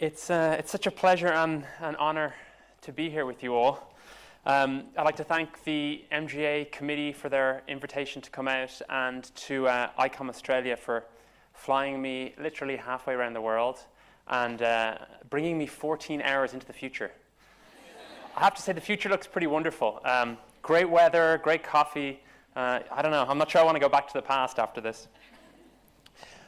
It's such a pleasure and an honor to be here with you all. I'd like to thank the MGA committee for their invitation to come out, and to ICOM Australia for flying me literally halfway around the world and bringing me 14 hours into the future. I have to say the future looks pretty wonderful. Great weather, great coffee. I don't know, I'm not sure I want to go back to the past after this.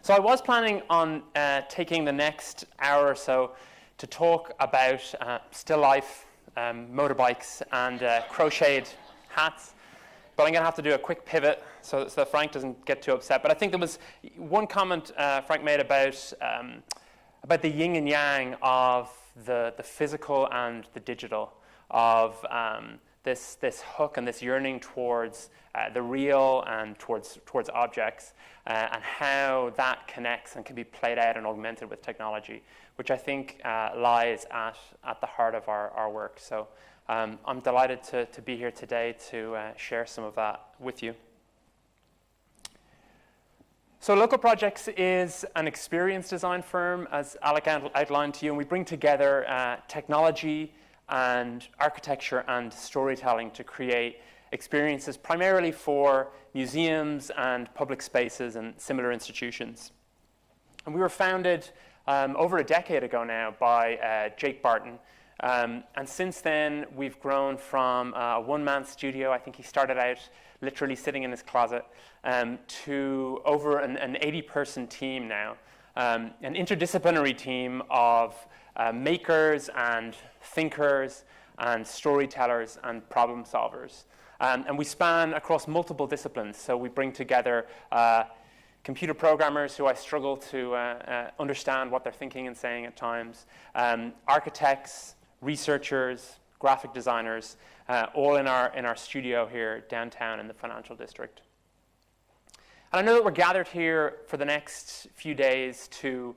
So I was planning on taking the next hour or so to talk about still life, motorbikes, and crocheted hats. But I'm going to have to do a quick pivot so that Frank doesn't get too upset. But I think there was one comment Frank made about the yin and yang of the physical and the digital, of this hook and this yearning towards the real and towards objects, and how that connects and can be played out and augmented with technology, which I think lies at the heart of our work. So I'm delighted to be here today to share some of that with you. So Local Projects is an experience design firm, as Alec outlined to you, and we bring together technology and architecture and storytelling to create experiences primarily for museums and public spaces and similar institutions. And we were founded over a decade ago now by Jake Barton. And since then, we've grown from a one-man studio. I think he started out literally sitting in his closet, to over an 80-person team now, an interdisciplinary team of makers and thinkers and storytellers and problem solvers. And we span across multiple disciplines. So we bring together computer programmers who I struggle to understand what they're thinking and saying at times, architects, researchers, graphic designers, all in our studio here downtown in the financial district. And I know that we're gathered here for the next few days to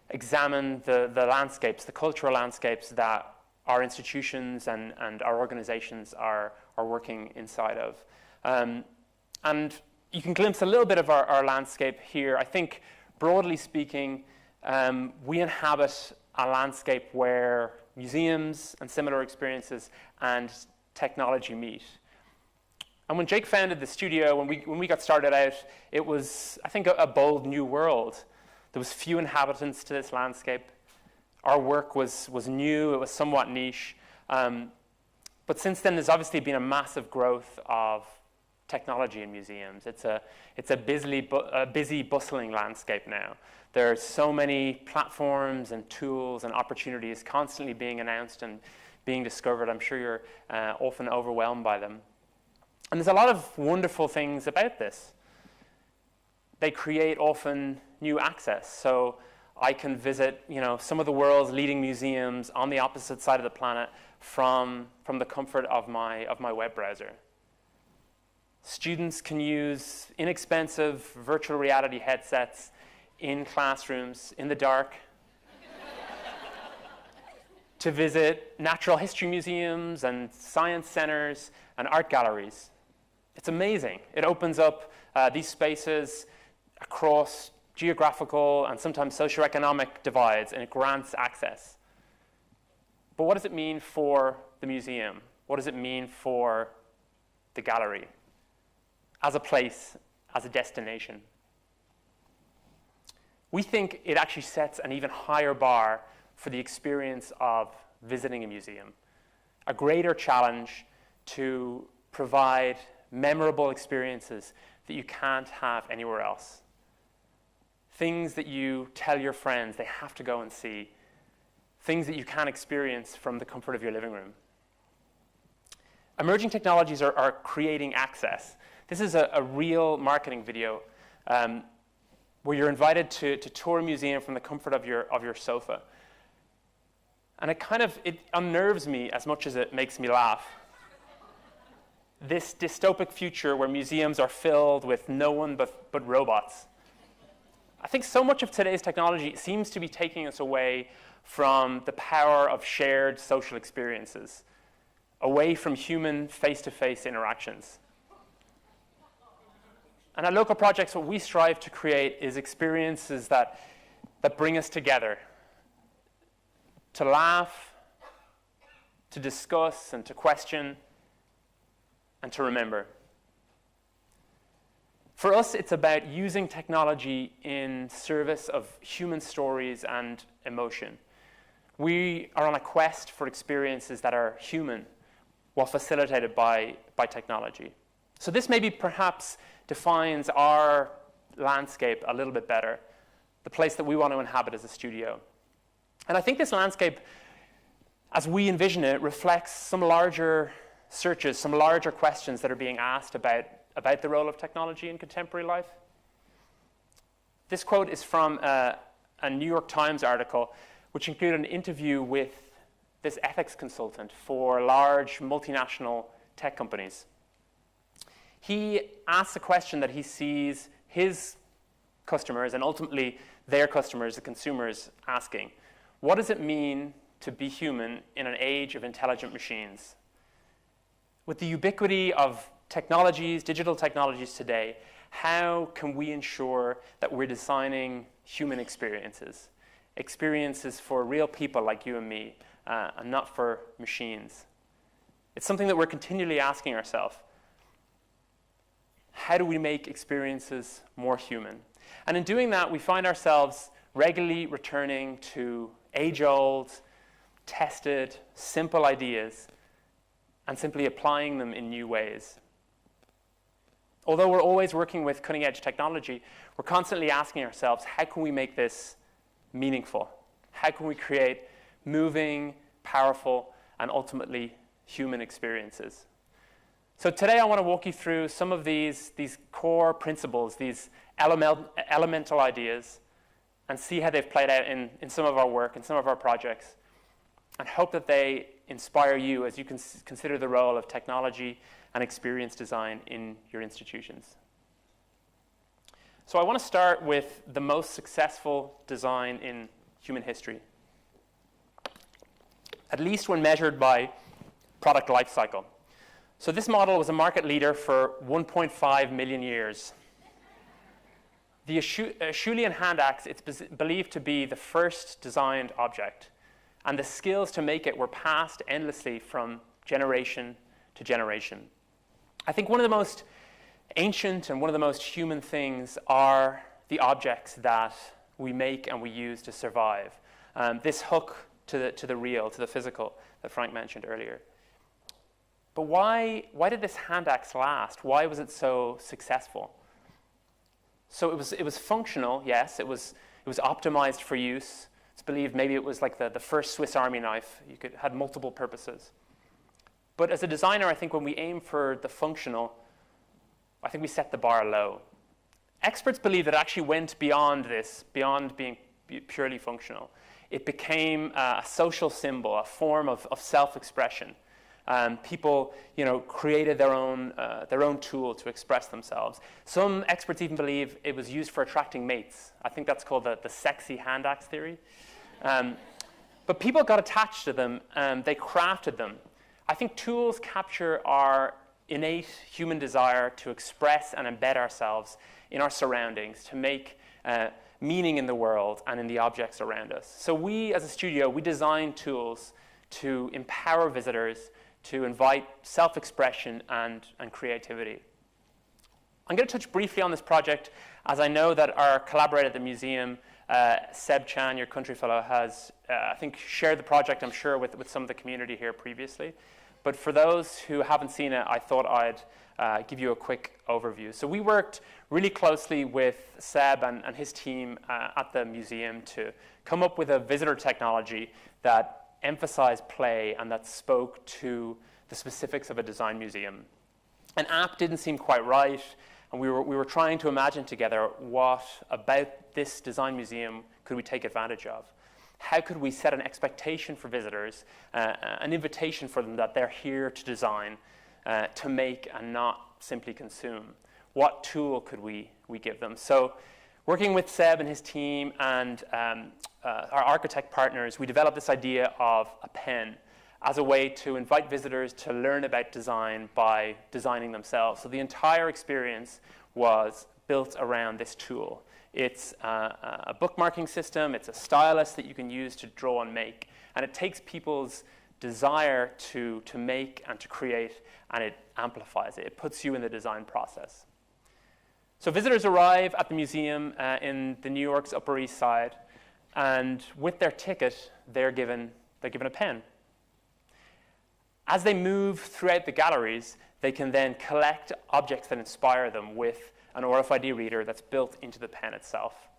examine the landscapes, the cultural landscapes that our institutions and our organizations are working inside of. And you can glimpse a little bit of our landscape here. I think, broadly speaking, we inhabit a landscape where museums and similar experiences and technology meet. And when Jake founded the studio, when we got started out, it was, I think, a bold new world. There was few inhabitants to this landscape. Our work was new, it was somewhat niche. But since then, there's obviously been a massive growth of technology in museums. It's a busy, bustling landscape now. There's so many platforms and tools and opportunities constantly being announced and being discovered. I'm sure you're often overwhelmed by them. And there's a lot of wonderful things about this. They create often new access. So I can visit, some of the world's leading museums on the opposite side of the planet from the comfort of my web browser. Students can use inexpensive virtual reality headsets in classrooms in the dark to visit natural history museums and science centers and art galleries. It's amazing. It opens up these spaces across geographical and sometimes socioeconomic divides, and it grants access. But what does it mean for the museum? What does it mean for the gallery as a place, as a destination? We think it actually sets an even higher bar for the experience of visiting a museum, a greater challenge to provide memorable experiences that you can't have anywhere else. Things that you tell your friends they have to go and see. Things that you can experience from the comfort of your living room. Emerging technologies are creating access. This is a real marketing video where you're invited to tour a museum from the comfort of your sofa. And it unnerves me as much as it makes me laugh. This dystopic future where museums are filled with no one but robots. I think so much of today's technology seems to be taking us away from the power of shared social experiences, away from human face-to-face interactions. And at Local Projects, what we strive to create is experiences that bring us together, to laugh, to discuss, and to question, and to remember. For us, it's about using technology in service of human stories and emotion. We are on a quest for experiences that are human, while facilitated by technology. So this maybe perhaps defines our landscape a little bit better, the place that we want to inhabit as a studio. And I think this landscape, as we envision it, reflects some larger searches, some larger questions that are being asked about the role of technology in contemporary life. This quote is from a New York Times article, which included an interview with this ethics consultant for large multinational tech companies. He asks a question that he sees his customers and ultimately their customers, the consumers, asking. What does it mean to be human in an age of intelligent machines? With the ubiquity of technologies, digital technologies today, how can we ensure that we're designing human experiences? Experiences for real people like you and me, and not for machines. It's something that we're continually asking ourselves. How do we make experiences more human? And in doing that, we find ourselves regularly returning to age-old, tested, simple ideas and simply applying them in new ways. Although we're always working with cutting-edge technology, we're constantly asking ourselves, how can we make this meaningful? How can we create moving, powerful, and ultimately human experiences? So today I want to walk you through some of these core principles, these elemental ideas, and see how they've played out in some of our work, in some of our projects, and hope that they inspire you as you consider the role of technology and experience design in your institutions. So I want to start with the most successful design in human history, at least when measured by product life cycle. So this model was a market leader for 1.5 million years. The Acheulean hand axe, it's believed to be the first designed object, and the skills to make it were passed endlessly from generation to generation. I think one of the most ancient and one of the most human things are the objects that we make and we use to survive. This hook to the real, to the physical that Frank mentioned earlier. But why did this hand axe last? Why was it so successful? So it was functional, yes. It was optimized for use. It's believed maybe it was like the first Swiss Army knife. Had multiple purposes. But as a designer, I think when we aim for the functional, I think we set the bar low. Experts believe that it actually went beyond this, beyond being purely functional. It became a social symbol, a form of self-expression. People, created their own tool to express themselves. Some experts even believe it was used for attracting mates. I think that's called the sexy hand axe theory. But people got attached to them, and they crafted them. I think tools capture our innate human desire to express and embed ourselves in our surroundings, to make meaning in the world and in the objects around us. So we, as a studio, we design tools to empower visitors, to invite self-expression and creativity. I'm going to touch briefly on this project, as I know that our collaborator at the museum, Seb Chan, your country fellow, has, I think, shared the project, I'm sure, with some of the community here previously. But for those who haven't seen it, I thought I'd give you a quick overview. So we worked really closely with Seb and his team at the museum to come up with a visitor technology that emphasized play and that spoke to the specifics of a design museum. An app didn't seem quite right, and we were trying to imagine together what about this design museum could we take advantage of. How could we set an expectation for visitors, an invitation for them that they're here to design, to make and not simply consume? What tool could we give them? So working with Seb and his team and our architect partners, we developed this idea of a pen as a way to invite visitors to learn about design by designing themselves. So the entire experience was built around this tool. it's a bookmarking system, it's a stylus that you can use to draw and make. And it takes people's desire to make and to create, and it amplifies it. It puts you in the design process. So visitors arrive at the museum in the New York's Upper East Side, and with their ticket, they're given a pen. As they move throughout the galleries, they can then collect objects that inspire them with an RFID reader that's built into the pen itself,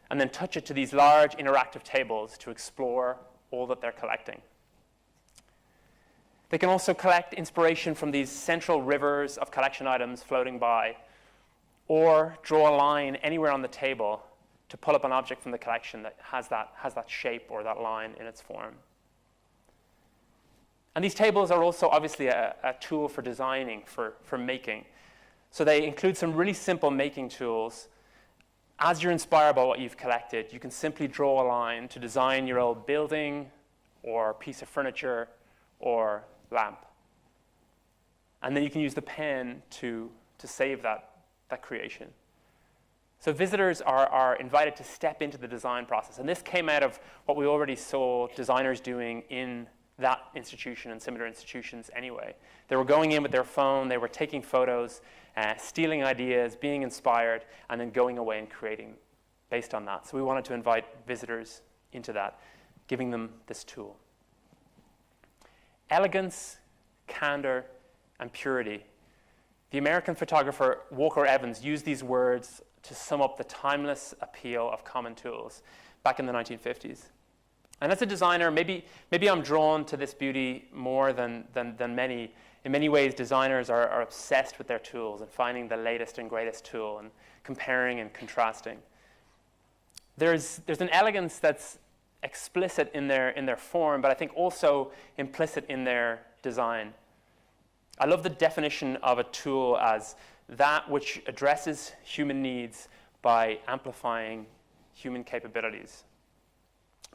and then touch it to these large interactive tables to explore all that they're collecting. They can also collect inspiration from these central rivers of collection items floating by, or draw a line anywhere on the table to pull up an object from the collection that has that shape or that line in its form. And these tables are also obviously a tool for designing, for making. So they include some really simple making tools. As you're inspired by what you've collected, you can simply draw a line to design your old building or piece of furniture or lamp. And then you can use the pen to save that creation. So visitors are invited to step into the design process. And this came out of what we already saw designers doing in that institution and similar institutions anyway. They were going in with their phone, they were taking photos, stealing ideas, being inspired, and then going away and creating based on that. So we wanted to invite visitors into that, giving them this tool. Elegance, candor, and purity. The American photographer Walker Evans used these words to sum up the timeless appeal of common tools back in the 1950s. And as a designer, maybe I'm drawn to this beauty more than many. In many ways, designers are obsessed with their tools and finding the latest and greatest tool and comparing and contrasting. There's an elegance that's explicit in their form, but I think also implicit in their design. I love the definition of a tool as that which addresses human needs by amplifying human capabilities.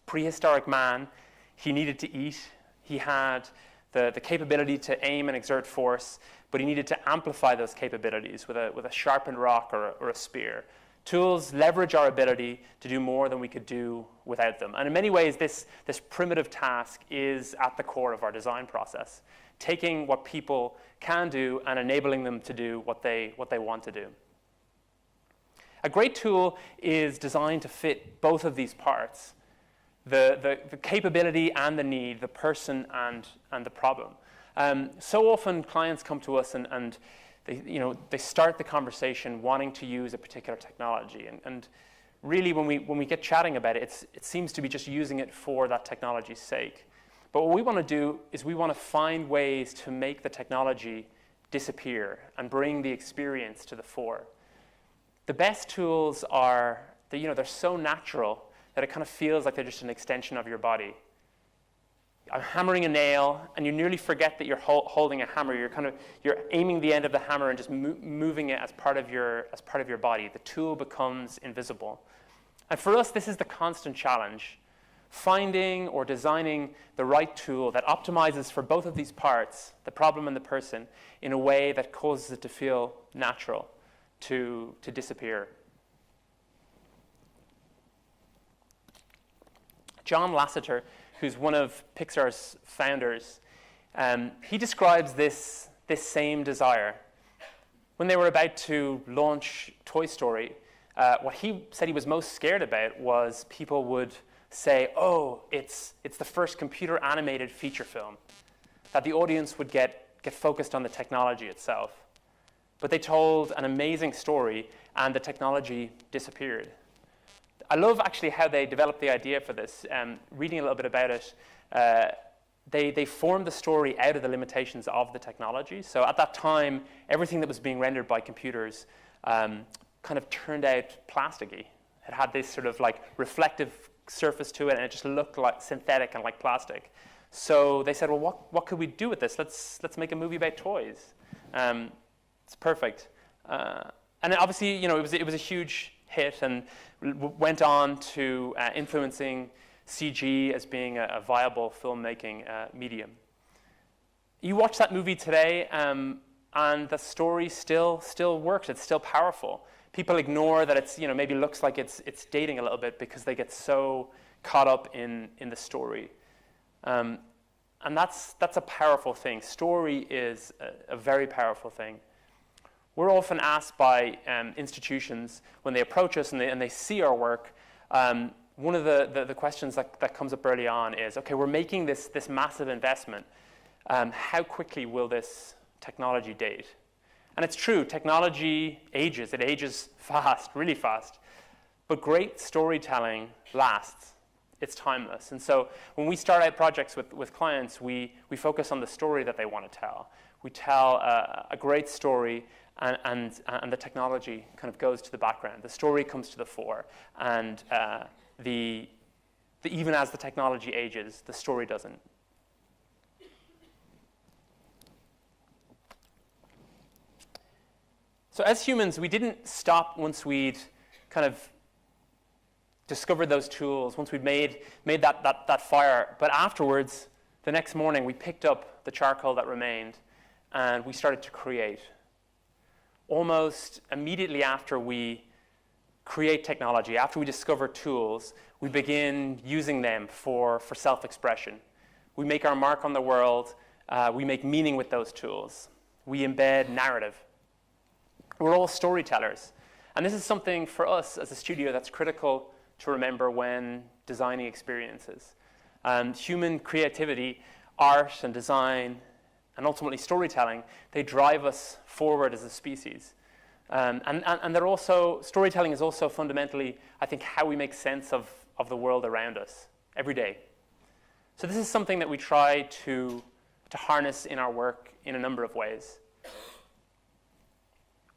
Prehistoric man, he needed to eat. He had the capability to aim and exert force, but he needed to amplify those capabilities with a sharpened rock or a spear. Tools leverage our ability to do more than we could do without them. And in many ways, this primitive task is at the core of our design process, taking what people can do and enabling them to do what they want to do. A great tool is designed to fit both of these parts, the capability and the need, the person and the problem. So often clients come to us and they start the conversation wanting to use a particular technology. And really when we get chatting about it, it seems to be just using it for that technology's sake. But what we want to do is we want to find ways to make the technology disappear and bring the experience to the fore. The best tools are, they're so natural that it kind of feels like they're just an extension of your body. I'm hammering a nail, and you nearly forget that you're holding a hammer. You're aiming the end of the hammer and just moving it as part of your body. The tool becomes invisible. And for us, this is the constant challenge. Finding or designing the right tool that optimizes for both of these parts, the problem and the person, in a way that causes it to feel natural, to disappear. John Lasseter, who's one of Pixar's founders, he describes this same desire. When they were about to launch Toy Story, what he said he was most scared about was people would say, oh, it's the first computer-animated feature film, that the audience would get focused on the technology itself. But they told an amazing story, and the technology disappeared. I love actually how they developed the idea for this. Reading a little bit about it, they formed the story out of the limitations of the technology. So at that time, everything that was being rendered by computers kind of turned out plasticky. It had this sort of like reflective surface to it, and it just looked like synthetic and like plastic. So they said, well, what could we do with this? Let's make a movie about toys. It's perfect. And obviously, it was a huge hit and went on to influencing CG as being a viable filmmaking medium. You watch that movie today, and the story still works. It's still powerful. People ignore that it's, maybe looks like it's dating a little bit because they get so caught up in the story. And that's a powerful thing. Story is a very powerful thing. We're often asked by institutions when they approach us and they see our work, one of the questions that comes up early on is, okay, we're making this massive investment. How quickly will this technology date? And it's true, technology ages. It ages fast, really fast. But great storytelling lasts. It's timeless. And so when we start out projects with clients, we focus on the story that they want to tell. We tell a great story, and the technology kind of goes to the background. The story comes to the fore. And even as the technology ages, the story doesn't. So as humans, we didn't stop once we'd kind of discovered those tools, once we'd made that fire. But afterwards, the next morning, we picked up the charcoal that remained, and we started to create. Almost immediately after we create technology, after we discover tools, we begin using them for self-expression. We make our mark on the world. We make meaning with those tools. We embed narrative. We're all storytellers. And this is something for us as a studio that's critical to remember when designing experiences. Human creativity, art and design, and ultimately storytelling, they drive us forward as a species. And they're also, storytelling is also fundamentally, I think, how we make sense of the world around us every day. So this is something that we try to harness in our work in a number of ways.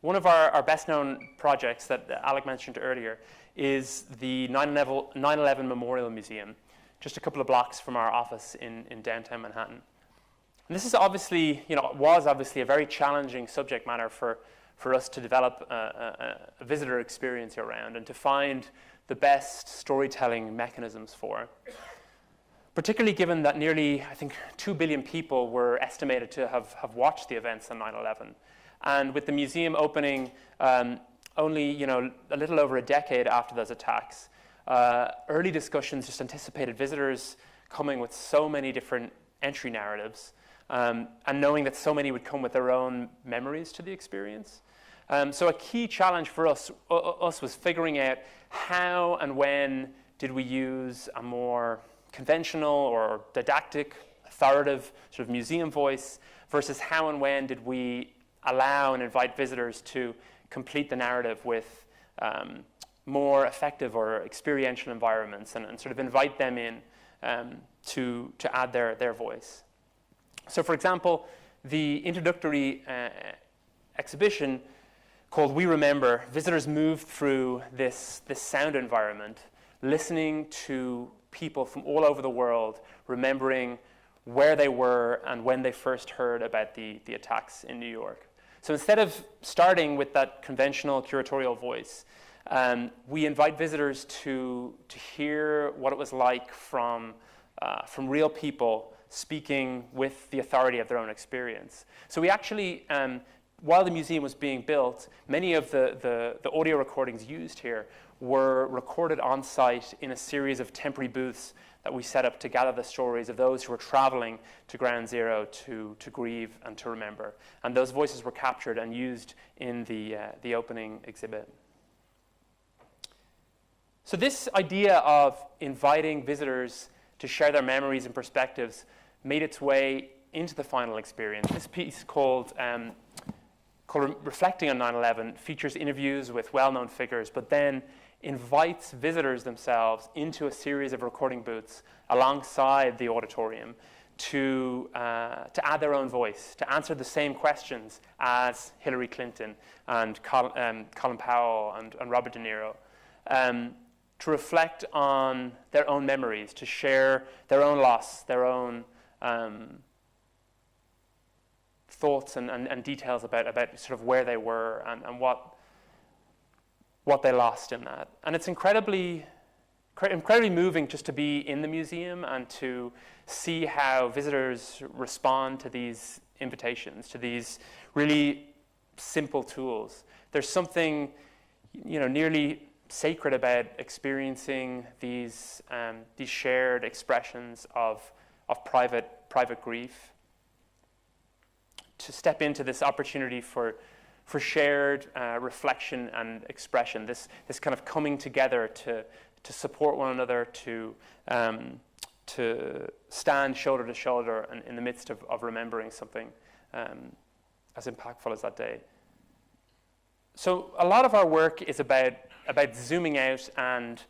One of our best-known projects that Alec mentioned earlier is the 9/11 Memorial Museum, just a couple of blocks from our office in downtown Manhattan. And this is obviously, was obviously a very challenging subject matter for us to develop a visitor experience around and to find the best storytelling mechanisms for. Particularly given that nearly, I think, 2 billion people were estimated to have watched the events on 9/11. And with the museum opening only a little over a decade after those attacks, early discussions just anticipated visitors coming with so many different entry narratives, and knowing that so many would come with their own memories to the experience. So a key challenge for us was figuring out how and when did we use a more conventional or didactic, authoritative sort of museum voice versus how and when did we allow and invite visitors to complete the narrative with more effective or experiential environments and sort of invite them in to add their voice. So for example, the introductory exhibition called We Remember, visitors moved through this sound environment, listening to people from all over the world, remembering where they were and when they first heard about the attacks in New York. So instead of starting with that conventional curatorial voice, we invite visitors to hear what it was like from real people speaking with the authority of their own experience. So we actually, while the museum was being built, many of the audio recordings used here were recorded on site in a series of temporary booths that we set up to gather the stories of those who were traveling to Ground Zero to grieve and to remember. And those voices were captured and used in the opening exhibit. So this idea of inviting visitors to share their memories and perspectives made its way into the final experience. This piece called Reflecting on 9/11 features interviews with well-known figures, but then invites visitors themselves into a series of recording booths alongside the auditorium to add their own voice, to answer the same questions as Hillary Clinton and Colin Powell and Robert De Niro, to reflect on their own memories, to share their own loss, their own thoughts and details about sort of where they were and what they lost in that. And it's incredibly moving just to be in the museum and to see how visitors respond to these invitations, to these really simple tools. There's something nearly sacred about experiencing these shared expressions of private grief. To step into this opportunity for shared reflection and expression, this kind of coming together to support one another, to stand shoulder to shoulder in the midst of remembering something as impactful as that day. So a lot of our work is about zooming out and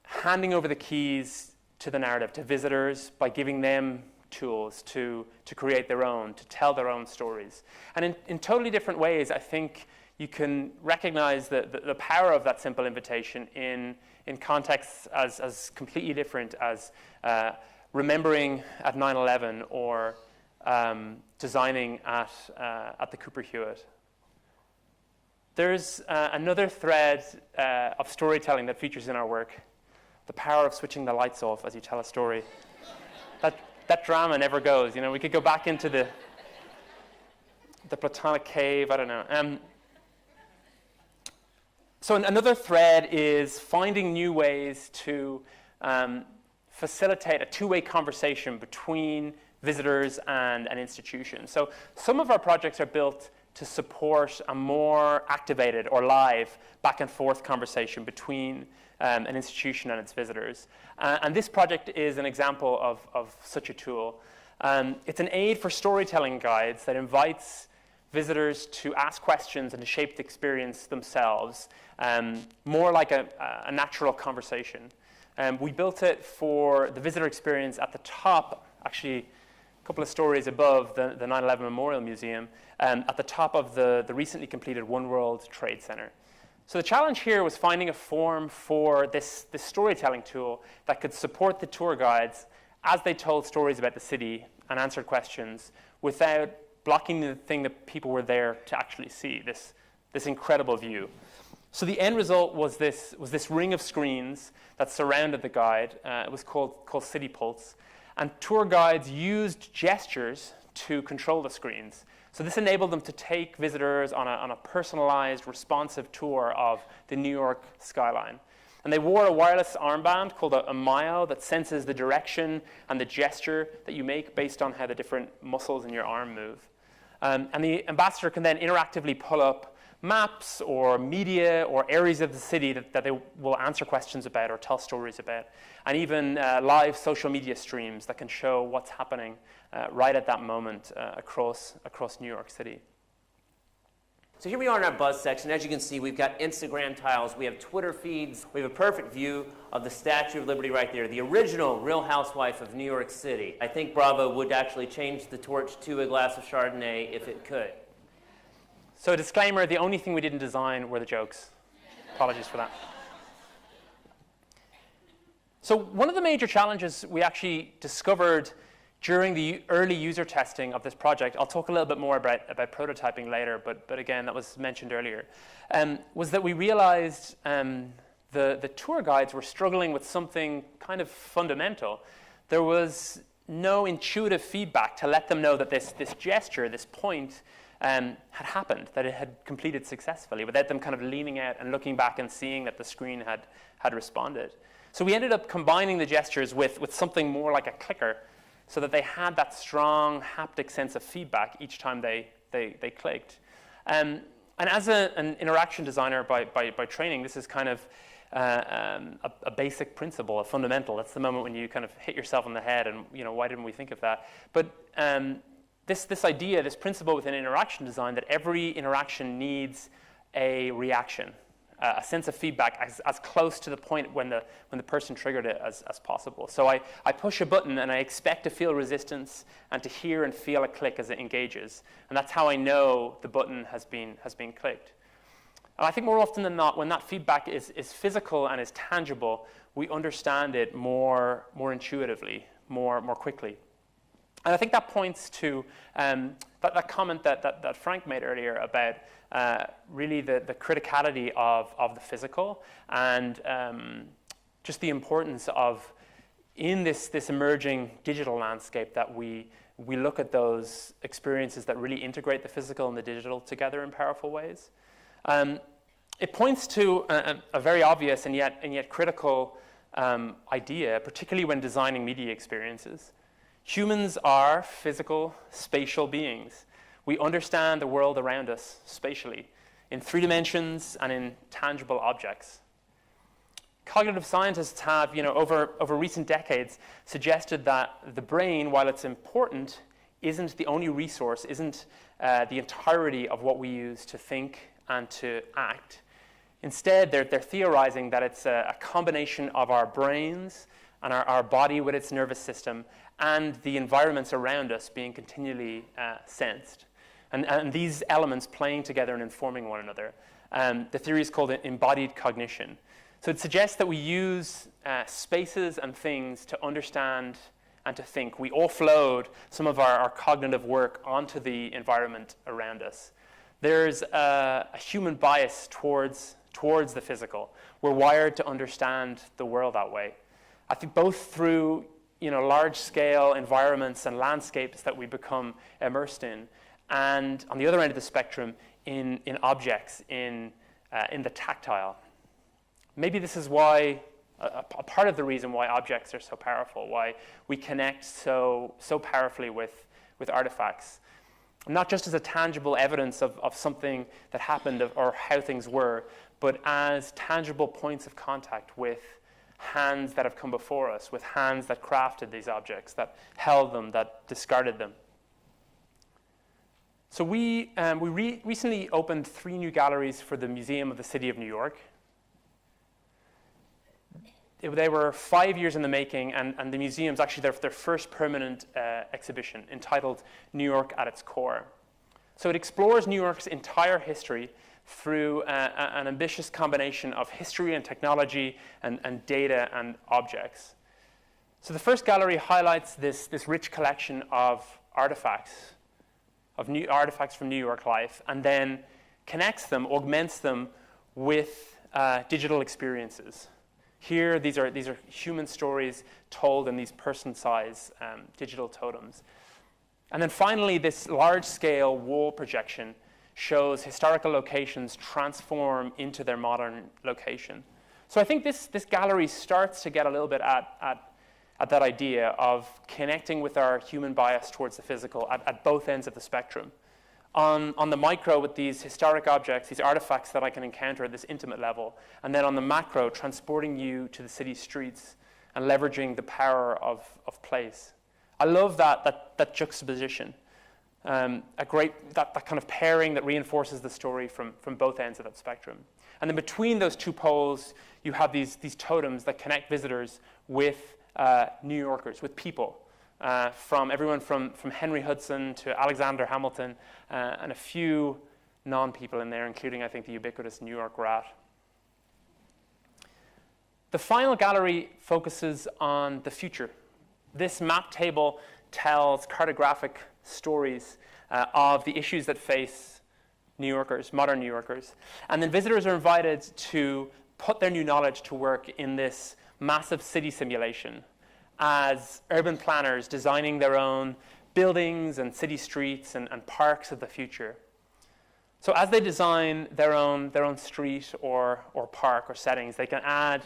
handing over the keys to the narrative to visitors by giving them tools to create their own, to tell their own stories. And in totally different ways, I think you can recognize the power of that simple invitation in contexts as completely different as remembering at 9/11 or designing at the Cooper Hewitt. There's another thread of storytelling that features in our work, the power of switching the lights off as you tell a story. That drama never goes. We could go back into the Platonic cave, I don't know. So another thread is finding new ways to facilitate a two-way conversation between visitors and an institution. So some of our projects are built to support a more activated or live back and forth conversation between an institution and its visitors. And this project is an example of such a tool. It's an aid for storytelling guides that invites visitors to ask questions and to shape the experience themselves, more like a natural conversation. We built it for the visitor experience at the top, actually a couple of stories above the 9/11 Memorial Museum, at the top of the recently completed One World Trade Center. So the challenge here was finding a form for this storytelling tool that could support the tour guides as they told stories about the city and answered questions without blocking the thing that people were there to actually see, this incredible view. So the end result was this ring of screens that surrounded the guide. It was called City Pulse. And tour guides used gestures to control the screens. So this enabled them to take visitors on a personalized, responsive tour of the New York skyline. And they wore a wireless armband called a Myo that senses the direction and the gesture that you make based on how the different muscles in your arm move. And the ambassador can then interactively pull up maps or media or areas of the city that they will answer questions about or tell stories about, and even live social media streams that can show what's happening right at that moment across New York City. So here we are in our buzz section. As you can see, we've got Instagram tiles, we have Twitter feeds, we have a perfect view of the Statue of Liberty right there, the original Real Housewife of New York City. I think Bravo would actually change the torch to a glass of Chardonnay if it could. So disclaimer, the only thing we didn't design were the jokes. Apologies for that. So one of the major challenges we actually discovered during the early user testing of this project, I'll talk a little bit more about prototyping later, but again, that was mentioned earlier, was that we realized the tour guides were struggling with something kind of fundamental. There was no intuitive feedback to let them know that this gesture, this point, had happened, that it had completed successfully, without them kind of leaning out and looking back and seeing that the screen had responded. So we ended up combining the gestures with something more like a clicker, so that they had that strong haptic sense of feedback each time they clicked. And as an interaction designer by training, this is kind of a basic principle, a fundamental. That's the moment when you kind of hit yourself on the head and, why didn't we think of that? But this idea, this principle within interaction design, that every interaction needs a reaction, a sense of feedback as close to the point when the person triggered it as possible. So I push a button and I expect to feel resistance and to hear and feel a click as it engages. And that's how I know the button has been clicked. And I think more often than not, when that feedback is physical and is tangible, we understand it more intuitively, more quickly. And I think that points to that comment that Frank made earlier about really the criticality of the physical and just the importance of, in this emerging digital landscape, that we look at those experiences that really integrate the physical and the digital together in powerful ways. it points to a very obvious and yet critical idea, particularly when designing media experiences. Humans are physical, spatial beings. We understand the world around us spatially, in 3 dimensions and in tangible objects. Cognitive scientists have, over recent decades, suggested that the brain, while it's important, isn't the only resource, isn't the entirety of what we use to think and to act. Instead, they're theorizing that it's a combination of our brains and our body with its nervous system and the environments around us being continually sensed. And these elements playing together and informing one another. The theory is called embodied cognition. So it suggests that we use spaces and things to understand and to think. We offload some of our cognitive work onto the environment around us. There's a human bias towards the physical. We're wired to understand the world that way. I think both through large-scale environments and landscapes that we become immersed in, and on the other end of the spectrum, in objects, in the tactile. Maybe this is why, a part of the reason why objects are so powerful, why we connect so powerfully with artifacts. Not just as a tangible evidence of something that happened or how things were, but as tangible points of contact with hands that have come before us, with hands that crafted these objects, that held them, that discarded them. So we recently opened 3 new galleries for the Museum of the City of New York. They were 5 years in the making, and the museum's actually their first permanent exhibition, entitled New York at its Core. So it explores New York's entire history through an ambitious combination of history and technology and data and objects. So the first gallery highlights this rich collection of artifacts from New York life, and then connects them, augments them with digital experiences. Here, these are human stories told in these person-size digital totems. And then finally, this large-scale wall projection shows historical locations transform into their modern location. So I think this gallery starts to get a little bit at that idea of connecting with our human bias towards the physical at both ends of the spectrum. On the micro, with these historic objects, these artifacts that I can encounter at this intimate level, and then on the macro, transporting you to the city streets and leveraging the power of place. I love that juxtaposition, that kind of pairing that reinforces the story from both ends of that spectrum. And then between those two poles, you have these totems that connect visitors with New Yorkers, with people. From everyone from Henry Hudson to Alexander Hamilton, and a few non-people in there, including, I think, the ubiquitous New York rat. The final gallery focuses on the future. This map table tells cartographic stories of the issues that face New Yorkers, modern New Yorkers. And then visitors are invited to put their new knowledge to work in this massive city simulation as urban planners designing their own buildings and city streets and parks of the future. So as they design their own street or park or settings, they can add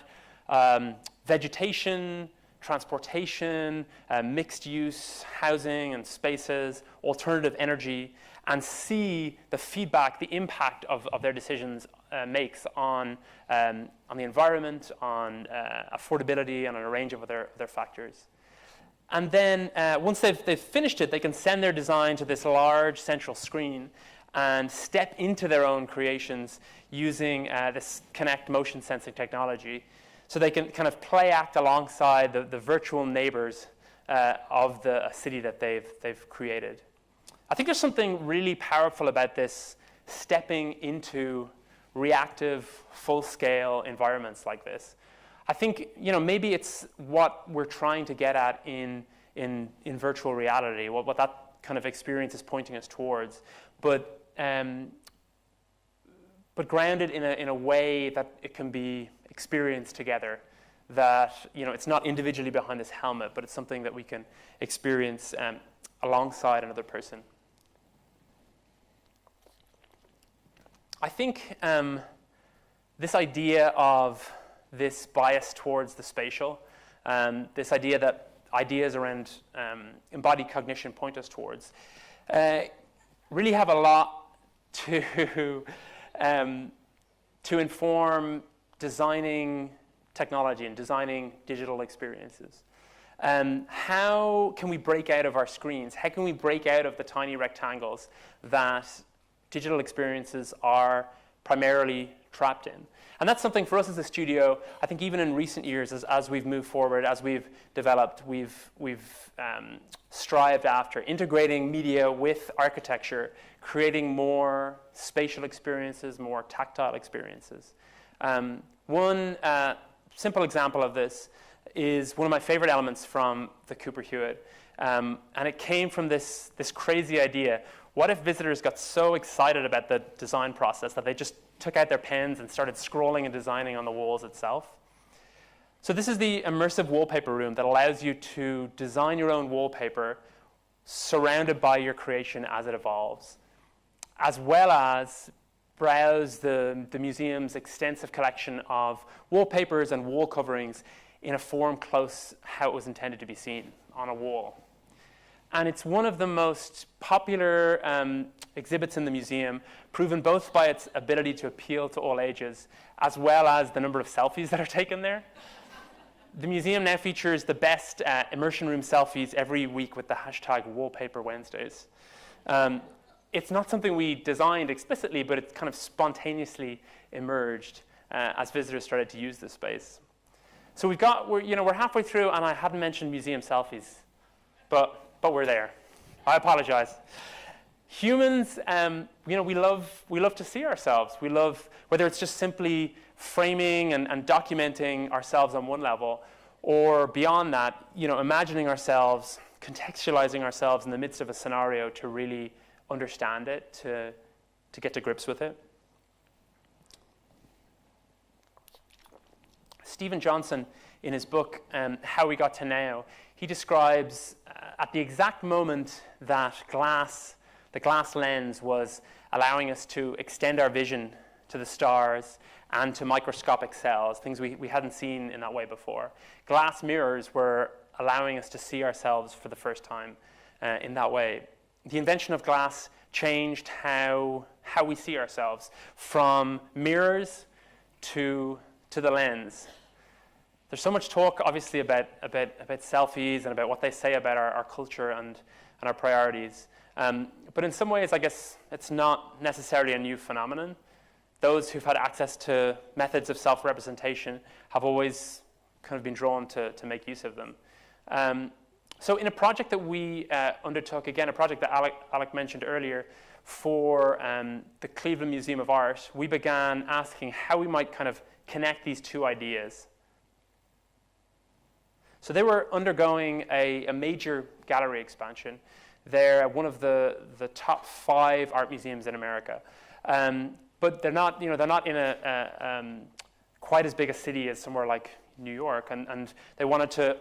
vegetation, transportation, mixed use, housing and spaces, alternative energy, and see the feedback, the impact of their decisions makes on the environment, on affordability, and on a range of other factors. And then once they've finished it, they can send their design to this large central screen and step into their own creations using this Connect motion sensing technology. So they can kind of play act alongside the virtual neighbors of the city that they've created. I think there's something really powerful about this stepping into reactive, full-scale environments like this. I think maybe it's what we're trying to get at in virtual reality, what that kind of experience is pointing us towards, but grounded in a way that it can be experienced together. That it's not individually behind this helmet, but it's something that we can experience alongside another person. I think this idea of this bias towards the spatial, this idea that ideas around embodied cognition point us towards, really have a lot to inform designing technology and designing digital experiences. How can we break out of our screens? How can we break out of the tiny rectangles that digital experiences are primarily trapped in? And that's something for us as a studio, I think even in recent years, as we've moved forward, as we've developed, we've strived after integrating media with architecture, creating more spatial experiences, more tactile experiences. One simple example of this is one of my favorite elements from the Cooper Hewitt. And it came from this crazy idea. What if visitors got so excited about the design process that they just took out their pens and started scrolling and designing on the walls itself? So this is the immersive wallpaper room that allows you to design your own wallpaper surrounded by your creation as it evolves, as well as browse the museum's extensive collection of wallpapers and wall coverings in a form close how it was intended to be seen, on a wall. And it's one of the most popular exhibits in the museum, proven both by its ability to appeal to all ages, as well as the number of selfies that are taken there. The museum now features the best immersion room selfies every week with the hashtag Wallpaper Wednesdays. It's not something we designed explicitly, but it's kind of spontaneously emerged as visitors started to use this space. So we're halfway through, and I hadn't mentioned museum selfies, but we're there. I apologize. Humans, we love to see ourselves. We love, whether it's just simply framing and documenting ourselves on one level, or beyond that, imagining ourselves, contextualizing ourselves in the midst of a scenario to really understand it, to get to grips with it. Stephen Johnson, in his book, How We Got to Now, he describes at the exact moment that the glass lens was allowing us to extend our vision to the stars and to microscopic cells, things we hadn't seen in that way before. Glass mirrors were allowing us to see ourselves for the first time in that way. The invention of glass changed how we see ourselves, from mirrors to the lens. There's so much talk, obviously, about selfies and about what they say about our culture and our priorities. But in some ways, I guess it's not necessarily a new phenomenon. Those who've had access to methods of self-representation have always kind of been drawn to make use of them. So in a project that we undertook, again, a project that Alec mentioned earlier, for the Cleveland Museum of Art, we began asking how we might kind of connect these two ideas. So they were undergoing a major gallery expansion. They're one of the top 5 art museums in America. But they're not in a quite as big a city as somewhere like New York, and they wanted to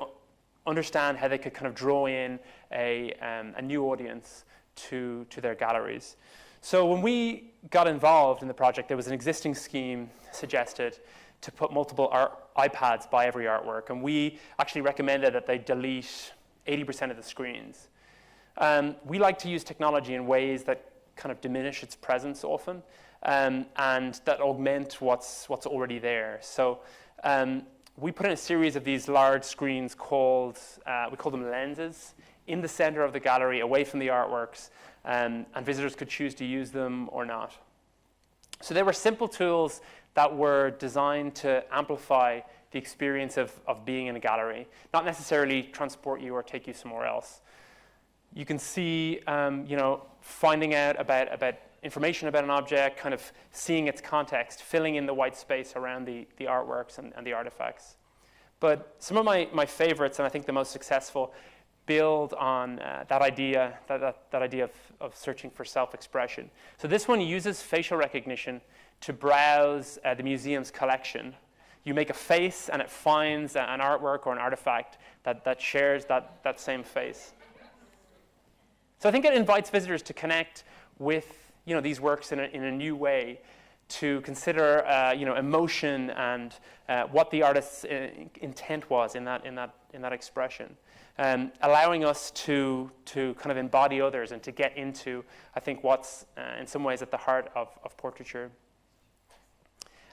understand how they could kind of draw in a new audience to their galleries. So when we got involved in the project, there was an existing scheme suggested to put multiple iPads by every artwork, and we actually recommended that they delete 80% of the screens. We like to use technology in ways that kind of diminish its presence often, and that augment what's already there. So we put in a series of these large screens called, we call them lenses, in the center of the gallery, away from the artworks, and visitors could choose to use them or not. So they were simple tools that were designed to amplify the experience of being in a gallery, not necessarily transport you or take you somewhere else. You can see, finding out about information about an object, kind of seeing its context, filling in the white space around the artworks and the artifacts. But some of my favorites, and I think the most successful, build on that idea of searching for self-expression. So this one uses facial recognition to browse the museum's collection. You make a face, and it finds an artwork or an artifact that shares that same face. So I think it invites visitors to connect with these works in a new way, to consider emotion and what the artist's intent was in that expression, allowing us to kind of embody others and to get into, I think, what's in some ways at the heart of portraiture.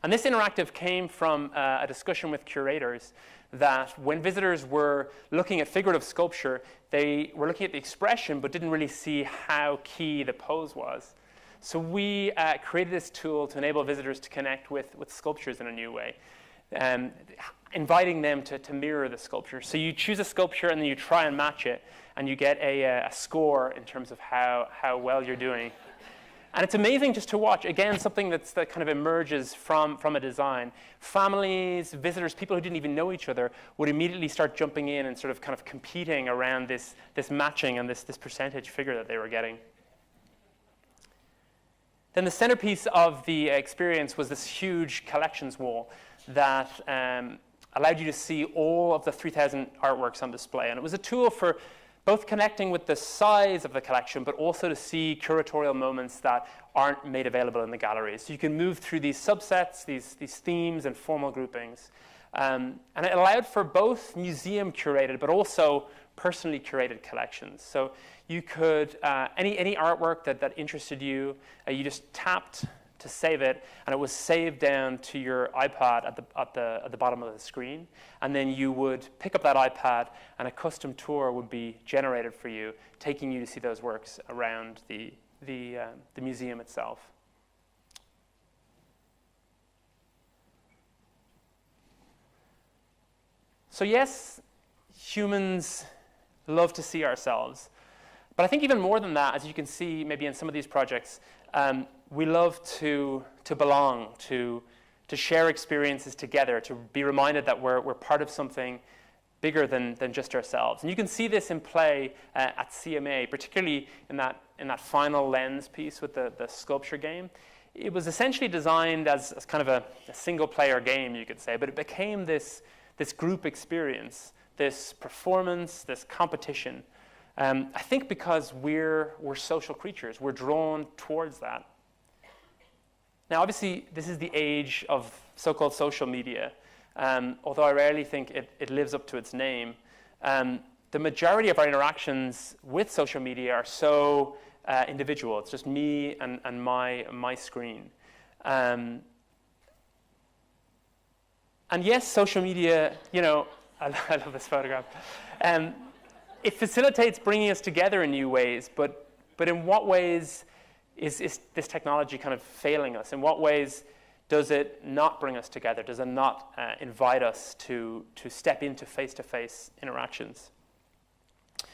And this interactive came from a discussion with curators that when visitors were looking at figurative sculpture, they were looking at the expression but didn't really see how key the pose was. So we created this tool to enable visitors to connect with sculptures in a new way, inviting them to mirror the sculpture. So you choose a sculpture and then you try and match it, and you get a score in terms of how well you're doing. And it's amazing just to watch, again, something that kind of emerges from a design. Families, visitors, people who didn't even know each other would immediately start jumping in and sort of kind of competing around this matching and this percentage figure that they were getting. Then the centerpiece of the experience was this huge collections wall that allowed you to see all of the 3,000 artworks on display. And it was a tool for both connecting with the size of the collection, but also to see curatorial moments that aren't made available in the galleries. So you can move through these subsets, these themes and formal groupings. And it allowed for both museum-curated, but also personally curated collections. So you could, any artwork that interested you, you just tapped to save it, and it was saved down to your iPad at the bottom of the screen. And then you would pick up that iPad, and a custom tour would be generated for you, taking you to see those works around the museum itself. So yes, humans love to see ourselves. But I think even more than that, as you can see maybe in some of these projects, we love to belong, to share experiences together, to be reminded that we're part of something bigger than just ourselves. And you can see this in play at CMA, particularly in that final lens piece with the sculpture game. It was essentially designed as kind of a single-player game, you could say, but it became this group experience, this performance, this competition. I think because we're social creatures, we're drawn towards that. Now, obviously, this is the age of so-called social media, although I rarely think it lives up to its name. The majority of our interactions with social media are so individual. It's just me and my screen. And yes, social media, I love this photograph. It facilitates bringing us together in new ways, but in what ways is this technology kind of failing us? In what ways does it not bring us together? Does it not invite us to step into face-to-face interactions?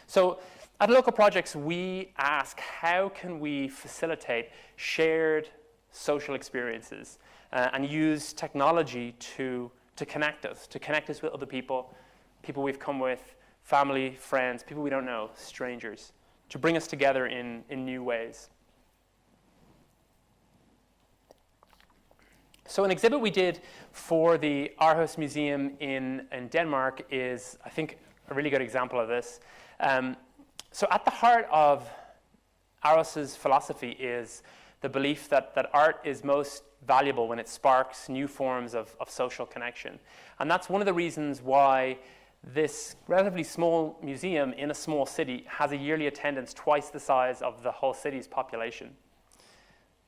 So at Local Projects, we ask, how can we facilitate shared social experiences and use technology to connect us with other people we've come with, family, friends, people we don't know, strangers, to bring us together in new ways. So an exhibit we did for the Aarhus Museum in Denmark is, I think, a really good example of this. So at the heart of Aarhus's philosophy is the belief that art is most valuable when it sparks new forms of social connection. And that's one of the reasons why this relatively small museum in a small city has a yearly attendance twice the size of the whole city's population.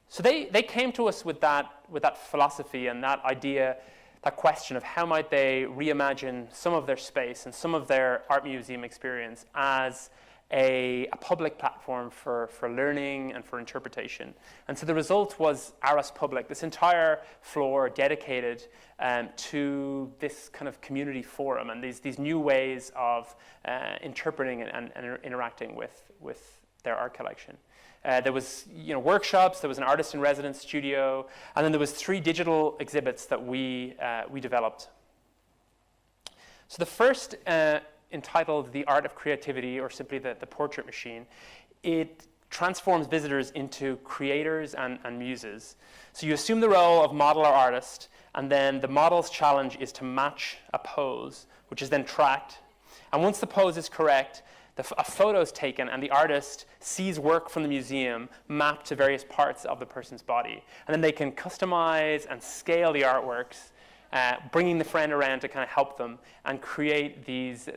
So they came to us with that philosophy and that idea, that question of how might they reimagine some of their space and some of their art museum experience as a public platform for learning and for interpretation. And so the result was Aarhus Public, this entire floor dedicated to this kind of community forum and these new ways of interpreting and interacting with their art collection. There was workshops, there was an artist in residence studio, and then there was 3 digital exhibits that we developed. So the first, entitled The Art of Creativity, or simply the Portrait Machine, it transforms visitors into creators and muses. So you assume the role of model or artist, and then the model's challenge is to match a pose, which is then tracked. And once the pose is correct, A photo is taken, and the artist sees work from the museum mapped to various parts of the person's body. And then they can customize and scale the artworks, bringing the friend around to kind of help them and create these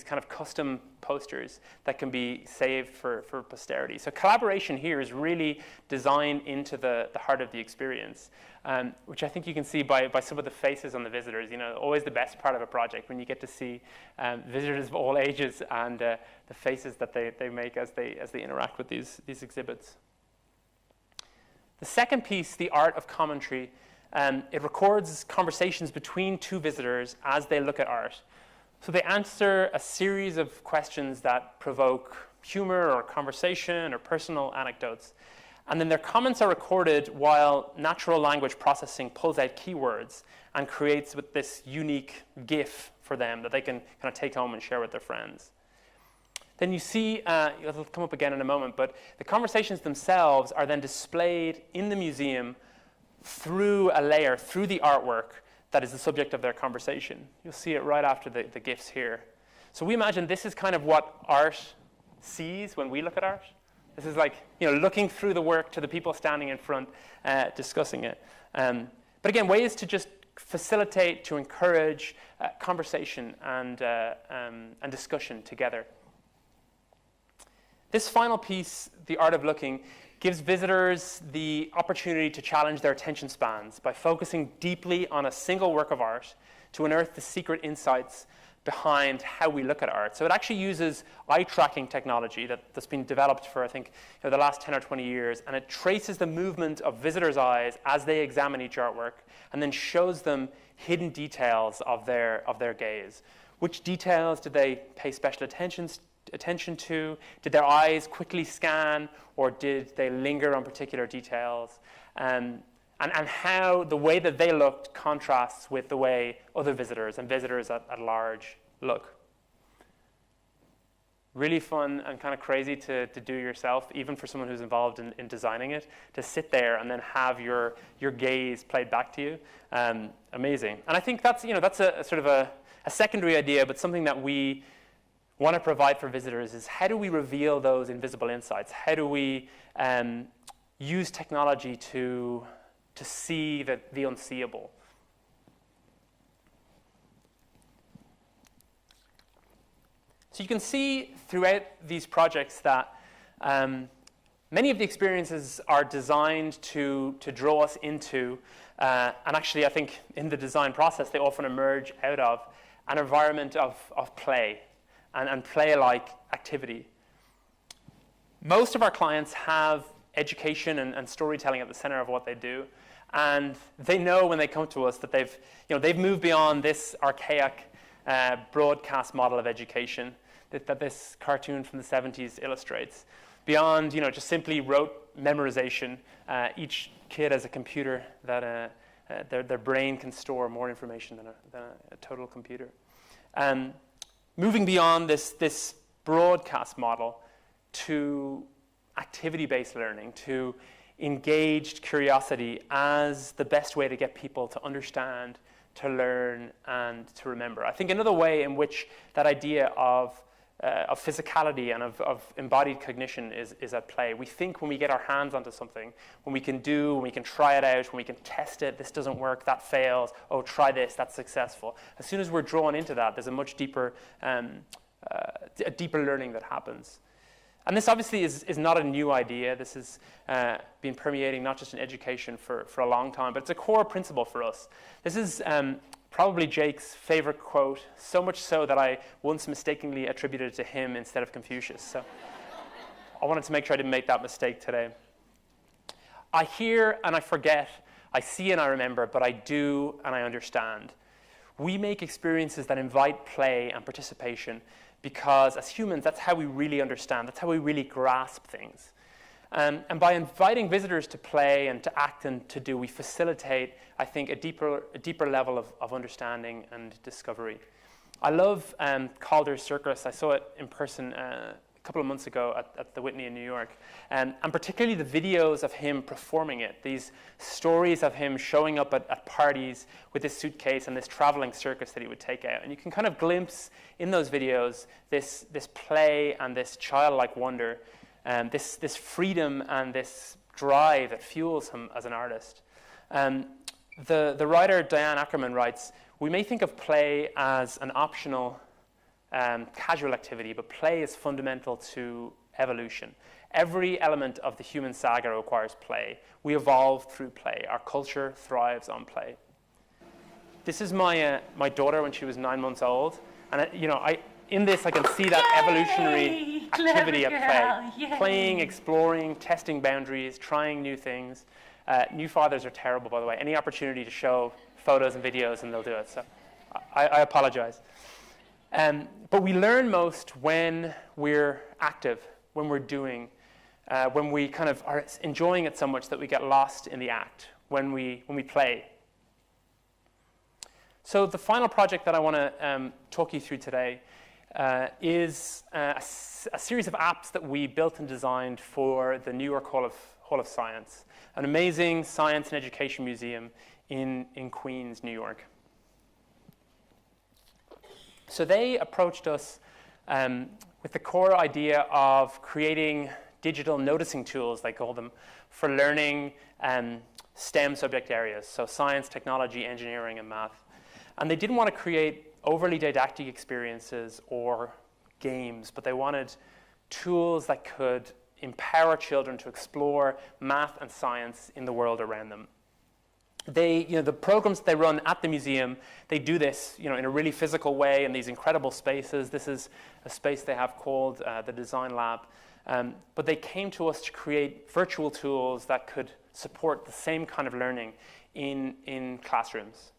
kind of custom posters that can be saved for posterity. So collaboration here is really designed into the heart of the experience, which I think you can see by some of the faces on the visitors. Always the best part of a project when you get to see visitors of all ages and the faces that they make as they interact with these exhibits. The second piece, the art of commentary, it records conversations between two visitors as they look at art. So they answer a series of questions that provoke humor or conversation or personal anecdotes. And then their comments are recorded while natural language processing pulls out keywords and creates with this unique GIF for them that they can kind of take home and share with their friends. Then you see, it'll come up again in a moment, but the conversations themselves are then displayed in the museum through a layer, through the artwork that is the subject of their conversation. You'll see it right after the GIFs here. So we imagine this is kind of what art sees when we look at art. This is like, looking through the work to the people standing in front, discussing it. But again, ways to just facilitate, to encourage conversation and discussion together. This final piece, the art of looking, gives visitors the opportunity to challenge their attention spans by focusing deeply on a single work of art to unearth the secret insights behind how we look at art. So it actually uses eye tracking technology that's been developed for, I think, the last 10 or 20 years, and it traces the movement of visitors' eyes as they examine each artwork, and then shows them hidden details of their gaze. Which details did they pay special attention to? Did their eyes quickly scan, or did they linger on particular details? And how the way that they looked contrasts with the way other visitors and visitors at large look. Really fun and kind of crazy to do yourself, even for someone who's involved in designing it, to sit there and then have your gaze played back to you. Amazing. And I think that's a sort of a secondary idea, but something that we want to provide for visitors is how do we reveal those invisible insights? How do we use technology to see the unseeable? So you can see throughout these projects that many of the experiences are designed to draw us into, and actually I think in the design process they often emerge out of an environment of play and play-like activity. Most of our clients have education and storytelling at the center of what they do, and they know when they come to us that they've moved beyond this archaic broadcast model of education that this cartoon from the 70s illustrates. Beyond just simply rote memorization, each kid has a computer that their brain can store more information than a total computer. Moving beyond this broadcast model to activity-based learning, to engaged curiosity as the best way to get people to understand, to learn, and to remember. I think another way in which that idea of physicality and of embodied cognition is at play. We think when we get our hands onto something, when we can try it out, when we can test it, this doesn't work, that fails, oh, try this, that's successful. As soon as we're drawn into that, there's a much deeper learning that happens. And this obviously is not a new idea. This has been permeating not just in education for a long time, but it's a core principle for us. This is probably Jake's favorite quote, so much so that I once mistakenly attributed it to him instead of Confucius. So I wanted to make sure I didn't make that mistake today. I hear and I forget, I see and I remember, but I do and I understand. We make experiences that invite play and participation because as humans, that's how we really understand, that's how we really grasp things. And by inviting visitors to play and to act and to do, we facilitate, I think, a deeper level of understanding and discovery. I love Calder's Circus. I saw it in person a couple of months ago at the Whitney in New York, and particularly the videos of him performing it, these stories of him showing up at parties with this suitcase and this traveling circus that he would take out. And you can kind of glimpse in those videos this play and this childlike wonder, this freedom and this drive that fuels him as an artist. The writer Diane Ackerman writes, "We may think of play as an optional casual activity, but play is fundamental to evolution. Every element of the human saga requires play. We evolve through play. Our culture thrives on play." This is my daughter when she was 9 months old, and in this I can see that evolutionary activity at play. Yay. Playing, exploring, testing boundaries, trying new things. New fathers are terrible, by the way. Any opportunity to show photos and videos and they'll do it, so I apologize. But we learn most when we're active, when we're doing, when we kind of are enjoying it so much that we get lost in the act, when we play. So the final project that I want to talk you through today is a series of apps that we built and designed for the New York Hall of Science, an amazing science and education museum in Queens, New York. So they approached us with the core idea of creating digital noticing tools, they call them, for learning STEM subject areas, so science, technology, engineering, and math. And they didn't want to create overly didactic experiences or games, but they wanted tools that could empower children to explore math and science in the world around them. The programs they run at the museum, they do this, in a really physical way in these incredible spaces. This is a space they have called the Design Lab. But they came to us to create virtual tools that could support the same kind of learning in classrooms.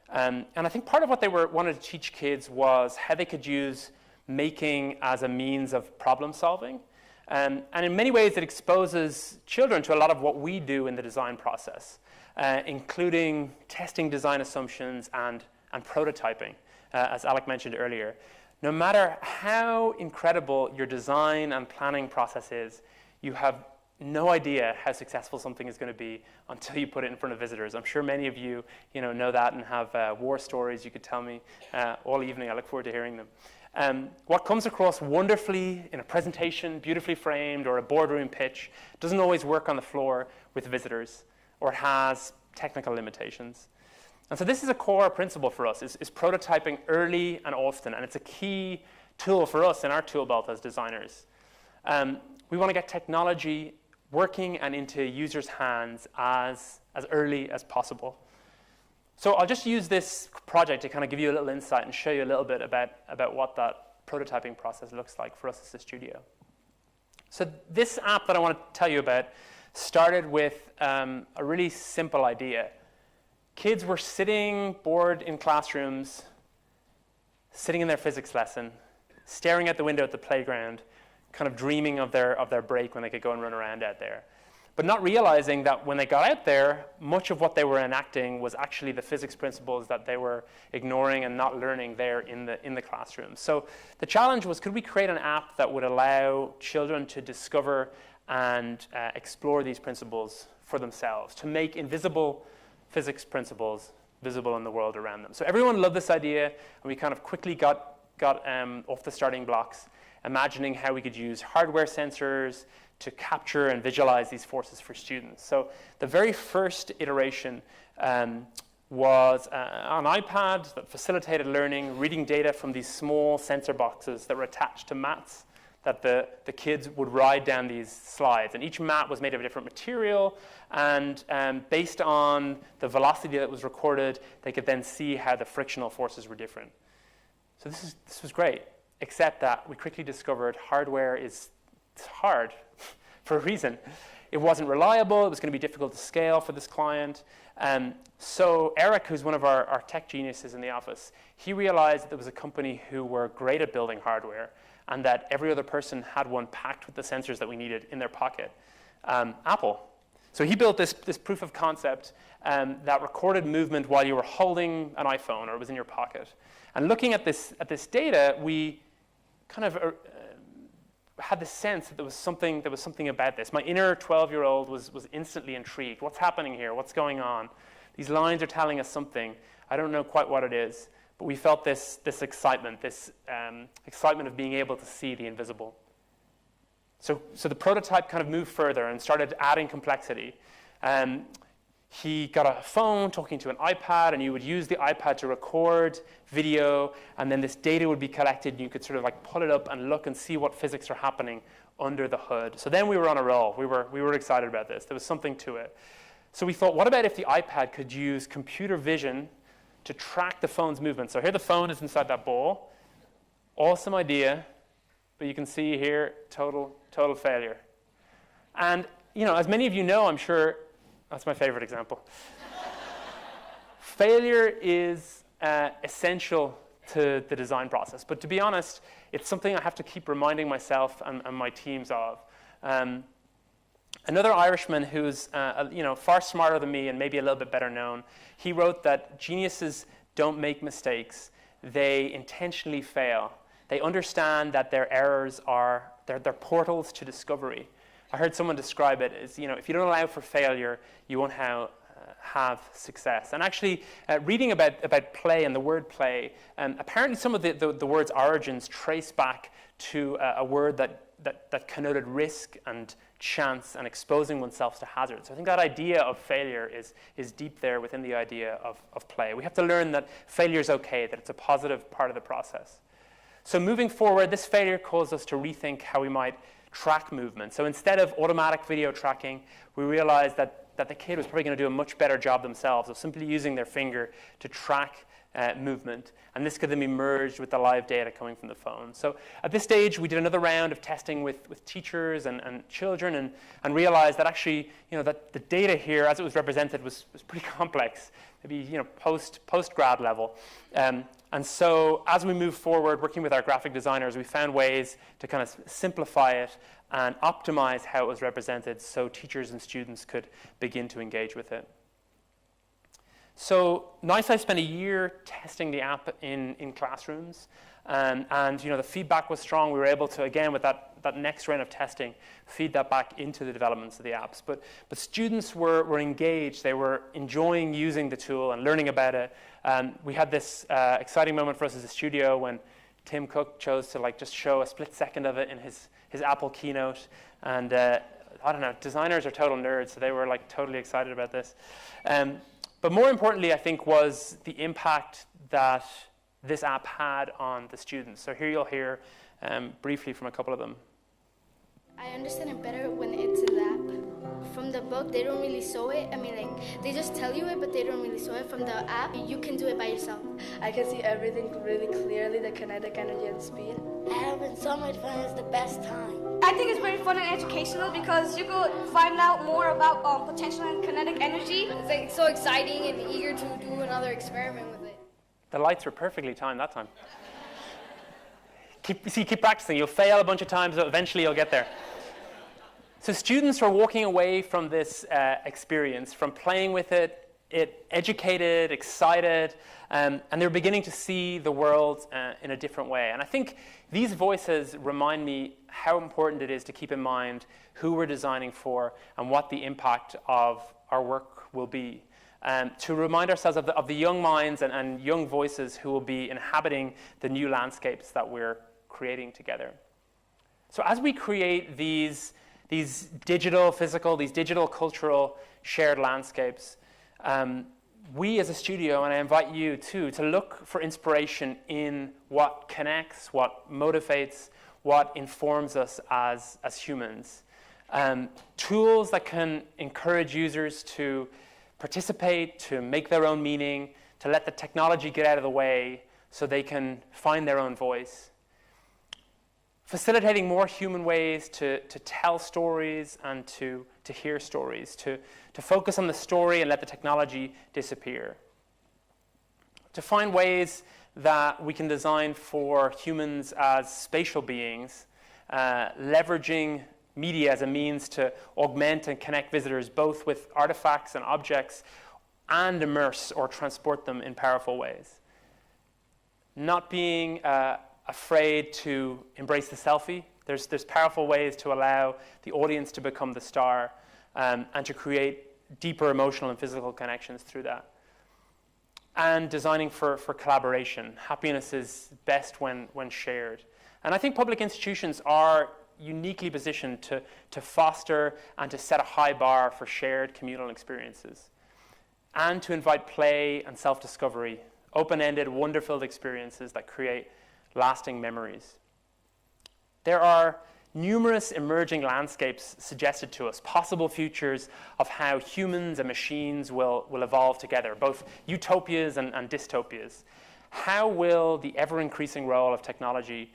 And I think part of what they wanted to teach kids was how they could use making as a means of problem solving. And in many ways, it exposes children to a lot of what we do in the design process, including testing design assumptions and prototyping, as Alec mentioned earlier. No matter how incredible your design and planning process is, you have no idea how successful something is going to be until you put it in front of visitors. I'm sure many of you, know that and have war stories you could tell me all evening. I look forward to hearing them. What comes across wonderfully in a presentation, beautifully framed, or a boardroom pitch, doesn't always work on the floor with visitors, or has technical limitations. And so this is a core principle for us, is prototyping early and often, and it's a key tool for us in our tool belt as designers. We want to get technology working and into users' hands as early as possible. So I'll just use this project to kind of give you a little insight and show you a little bit about what that prototyping process looks like for us as a studio. So this app that I want to tell you about started with a really simple idea. Kids were sitting bored in classrooms, sitting in their physics lesson, staring out the window at the playground, kind of dreaming of their break when they could go and run around out there. But not realizing that when they got out there, much of what they were enacting was actually the physics principles that they were ignoring and not learning there in the classroom. So the challenge was, could we create an app that would allow children to discover and explore these principles for themselves, to make invisible physics principles visible in the world around them? So everyone loved this idea, and we kind of quickly got off the starting blocks, imagining how we could use hardware sensors to capture and visualize these forces for students. So the very first iteration was an iPad that facilitated learning, reading data from these small sensor boxes that were attached to mats that the kids would ride down these slides. And each mat was made of a different material, and based on the velocity that was recorded, they could then see how the frictional forces were different. So this was great, except that we quickly discovered hardware is hard for a reason. It wasn't reliable. It was going to be difficult to scale for this client. So Eric, who's one of our tech geniuses in the office, he realized that there was a company who were great at building hardware, and that every other person had one packed with the sensors that we needed in their pocket, Apple. So he built this proof of concept that recorded movement while you were holding an iPhone or it was in your pocket. And looking at this data, we kind of had the sense that there was something about this. My inner 12-year-old was instantly intrigued. What's happening here? What's going on? These lines are telling us something. I don't know quite what it is, but we felt this excitement, this excitement of being able to see the invisible. So the prototype kind of moved further and started adding complexity. He got a phone talking to an iPad, and you would use the iPad to record video, and then this data would be collected, and you could sort of like pull it up and look and see what physics are happening under the hood. So then we were on a roll. We were excited about this. There was something to it. So we thought, what about if the iPad could use computer vision to track the phone's movement? So here the phone is inside that ball. Awesome idea, but you can see here, total failure. And as many of you know, I'm sure, that's my favorite example. Failure is essential to the design process. But to be honest, it's something I have to keep reminding myself and my teams of. Another Irishman who's far smarter than me and maybe a little bit better known, he wrote that geniuses don't make mistakes. They intentionally fail. They understand that their errors are they're portals to discovery. I heard someone describe it as, if you don't allow for failure, you won't have success. And actually, reading about play and the word play, apparently some of the word's origins trace back to a word that connoted risk and chance and exposing oneself to hazards. So I think that idea of failure is deep there within the idea of play. We have to learn that failure is okay, that it's a positive part of the process. So moving forward, this failure caused us to rethink how we might track movement. So instead of automatic video tracking, we realized that the kid was probably going to do a much better job themselves of simply using their finger to track movement. And this could then be merged with the live data coming from the phone. So at this stage, we did another round of testing with teachers and children and realized that actually, that the data here, as it was represented, was pretty complex, maybe post-grad level. And so as we move forward, working with our graphic designers, we found ways to kind of simplify it and optimize how it was represented so teachers and students could begin to engage with it. So NiceEye spent a year testing the app in classrooms, and the feedback was strong. We were able to, again, with that next round of testing, feed that back into the developments of the apps. But students were engaged. They were enjoying using the tool and learning about it. We had this exciting moment for us as a studio when Tim Cook chose to just show a split second of it in his Apple Keynote. And I don't know, designers are total nerds, so they were totally excited about this. But more importantly, I think, was the impact that this app had on the students. So here you'll hear briefly from a couple of them. I understand it better when it's in the app. From the book, they don't really show it. They just tell you it, but they don't really show it. From the app, you can do it by yourself. I can see everything really clearly, the kinetic energy and speed. Having so much fun is the best time. I think it's very fun and educational because you could find out more about potential and kinetic energy. It's so exciting and eager to do another experiment with it. The lights were perfectly timed that time. Keep practicing. You'll fail a bunch of times, but eventually you'll get there. So students were walking away from this experience, from playing with it educated, excited, and they're beginning to see the world in a different way. And I think these voices remind me how important it is to keep in mind who we're designing for and what the impact of our work will be. To remind ourselves of the young minds and young voices who will be inhabiting the new landscapes that we're creating together. So as we create these digital, physical, these digital, cultural shared landscapes, we as a studio, and I invite you too, to look for inspiration in what connects, what motivates, what informs us as humans. Tools that can encourage users to participate, to make their own meaning, to let the technology get out of the way so they can find their own voice. Facilitating more human ways to tell stories and to hear stories, to focus on the story and let the technology disappear. To find ways that we can design for humans as spatial beings, leveraging media as a means to augment and connect visitors both with artifacts and objects and immerse or transport them in powerful ways. Not being afraid to embrace the selfie, There's powerful ways to allow the audience to become the star and to create deeper emotional and physical connections through that. And designing for collaboration. Happiness is best when shared. And I think public institutions are uniquely positioned to foster and to set a high bar for shared communal experiences, and to invite play and self-discovery, open-ended, wonder-filled experiences that create lasting memories. There are numerous emerging landscapes suggested to us, possible futures of how humans and machines will evolve together, both utopias and dystopias. How will the ever-increasing role of technology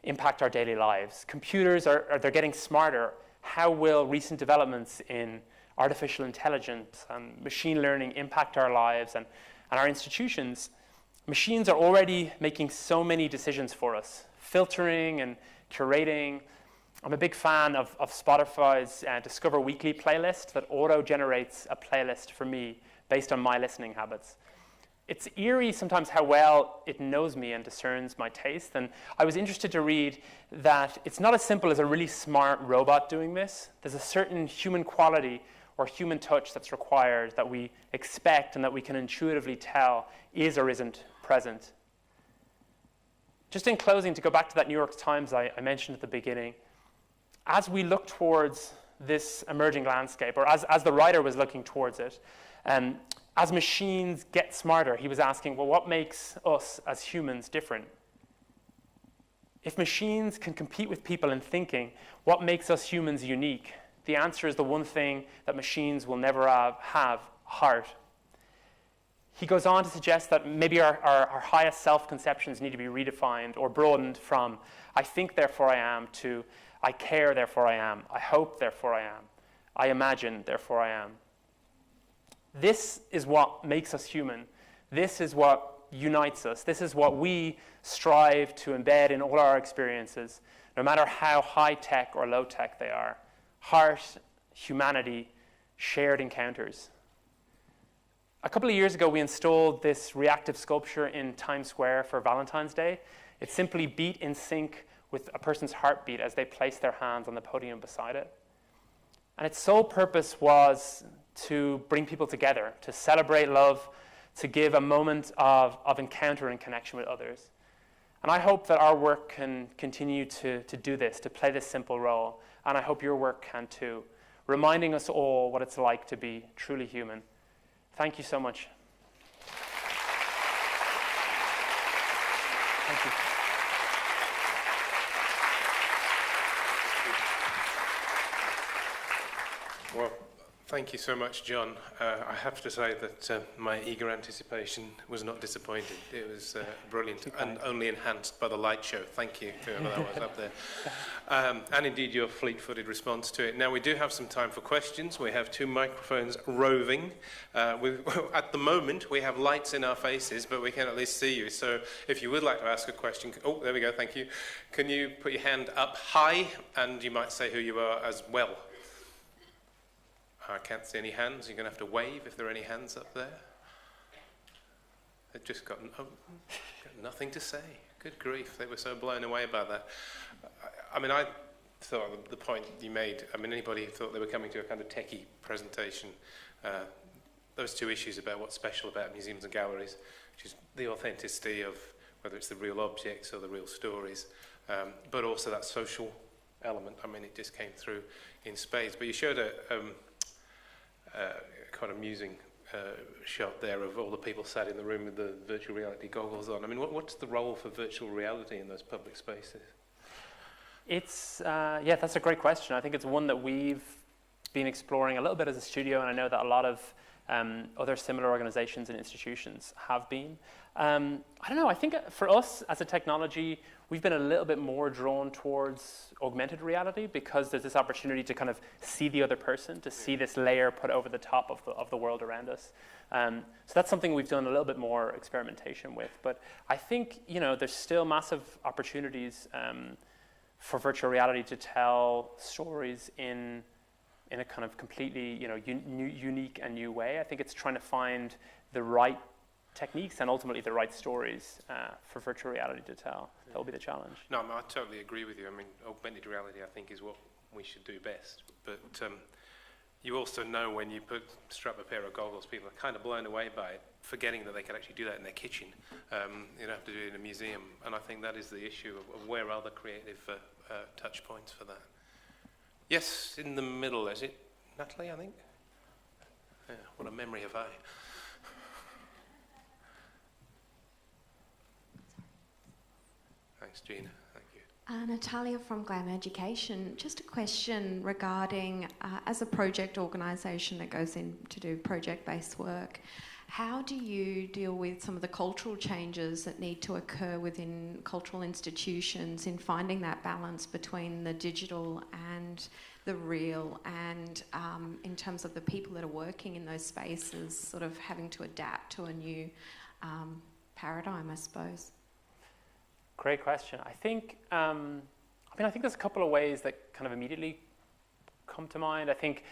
impact our daily lives? Computers they're getting smarter. How will recent developments in artificial intelligence and machine learning impact our lives and our institutions? Machines are already making so many decisions for us, filtering and curating. I'm a big fan of Spotify's Discover Weekly playlist that auto-generates a playlist for me based on my listening habits. It's eerie sometimes how well it knows me and discerns my taste. And I was interested to read that it's not as simple as a really smart robot doing this. There's a certain human quality or human touch that's required that we expect and that we can intuitively tell is or isn't present. Just in closing, to go back to that New York Times I mentioned at the beginning, as we look towards this emerging landscape, or as the writer was looking towards it, as machines get smarter, he was asking, well, what makes us as humans different? If machines can compete with people in thinking, what makes us humans unique? The answer is the one thing that machines will never have, heart. He goes on to suggest that maybe our highest self-conceptions need to be redefined or broadened from I think, therefore I am, to I care, therefore I am, I hope, therefore I am, I imagine, therefore I am. This is what makes us human. This is what unites us. This is what we strive to embed in all our experiences, no matter how high-tech or low-tech they are. Heart, humanity, shared encounters. A couple of years ago, we installed this reactive sculpture in Times Square for Valentine's Day. It simply beat in sync with a person's heartbeat as they placed their hands on the podium beside it. And its sole purpose was to bring people together, to celebrate love, to give a moment of encounter and connection with others. And I hope that our work can continue to do this, to play this simple role. And I hope your work can too, reminding us all what it's like to be truly human. Thank you so much. Thank you. Well, thank you so much, John. I have to say that my eager anticipation was not disappointed. It was brilliant and only enhanced by the light show. Thank you, whoever that was up there. And indeed your fleet-footed response to it. Now, we do have some time for questions. We have 2 microphones roving. At the moment, we have lights in our faces, but we can at least see you. So if you would like to ask a question, oh, there we go, thank you. Can you put your hand up high, and you might say who you are as well. I can't see any hands. You're going to have to wave if there are any hands up there. They've just got nothing to say. Good grief, they were so blown away about that. I mean, I thought the point you made, I mean, anybody who thought they were coming to a kind of techie presentation, those 2 issues about what's special about museums and galleries, which is the authenticity of whether it's the real objects or the real stories, but also that social element. I mean, it just came through in spades. But you showed a quite amusing shot there of all the people sat in the room with the virtual reality goggles on. I mean, what's the role for virtual reality in those public spaces? It's, yeah, that's a great question. I think it's one that we've been exploring a little bit as a studio, and I know that a lot of other similar organizations and institutions have been. I don't know, I think for us as a technology, we've been a little bit more drawn towards augmented reality because there's this opportunity to kind of see the other person, to see this layer put over the top of the world around us. So that's something we've done a little bit more experimentation with. But I think, you know, there's still massive opportunities for virtual reality to tell stories in a kind of completely, you know, unique and new way. I think it's trying to find the right techniques and ultimately the right stories for virtual reality to tell. That will be the challenge. No, I totally agree with you. I mean, augmented reality, I think, is what we should do best. But you also know when you strap a pair of goggles, people are kind of blown away by it, forgetting that they can actually do that in their kitchen. You don't have to do it in a museum. And I think that is the issue of where are the creative touch points for that. Yes, in the middle, is it? Natalie, I think? Yeah, what a memory have I. Thanks, Gina. Thank you. Natalia from Glam Education. Just a question regarding, as a project organisation that goes in to do project-based work, how do you deal with some of the cultural changes that need to occur within cultural institutions in finding that balance between the digital and the real, and in terms of the people that are working in those spaces sort of having to adapt to a new paradigm, I suppose? Great question. I think there's a couple of ways that kind of immediately come to mind. I think,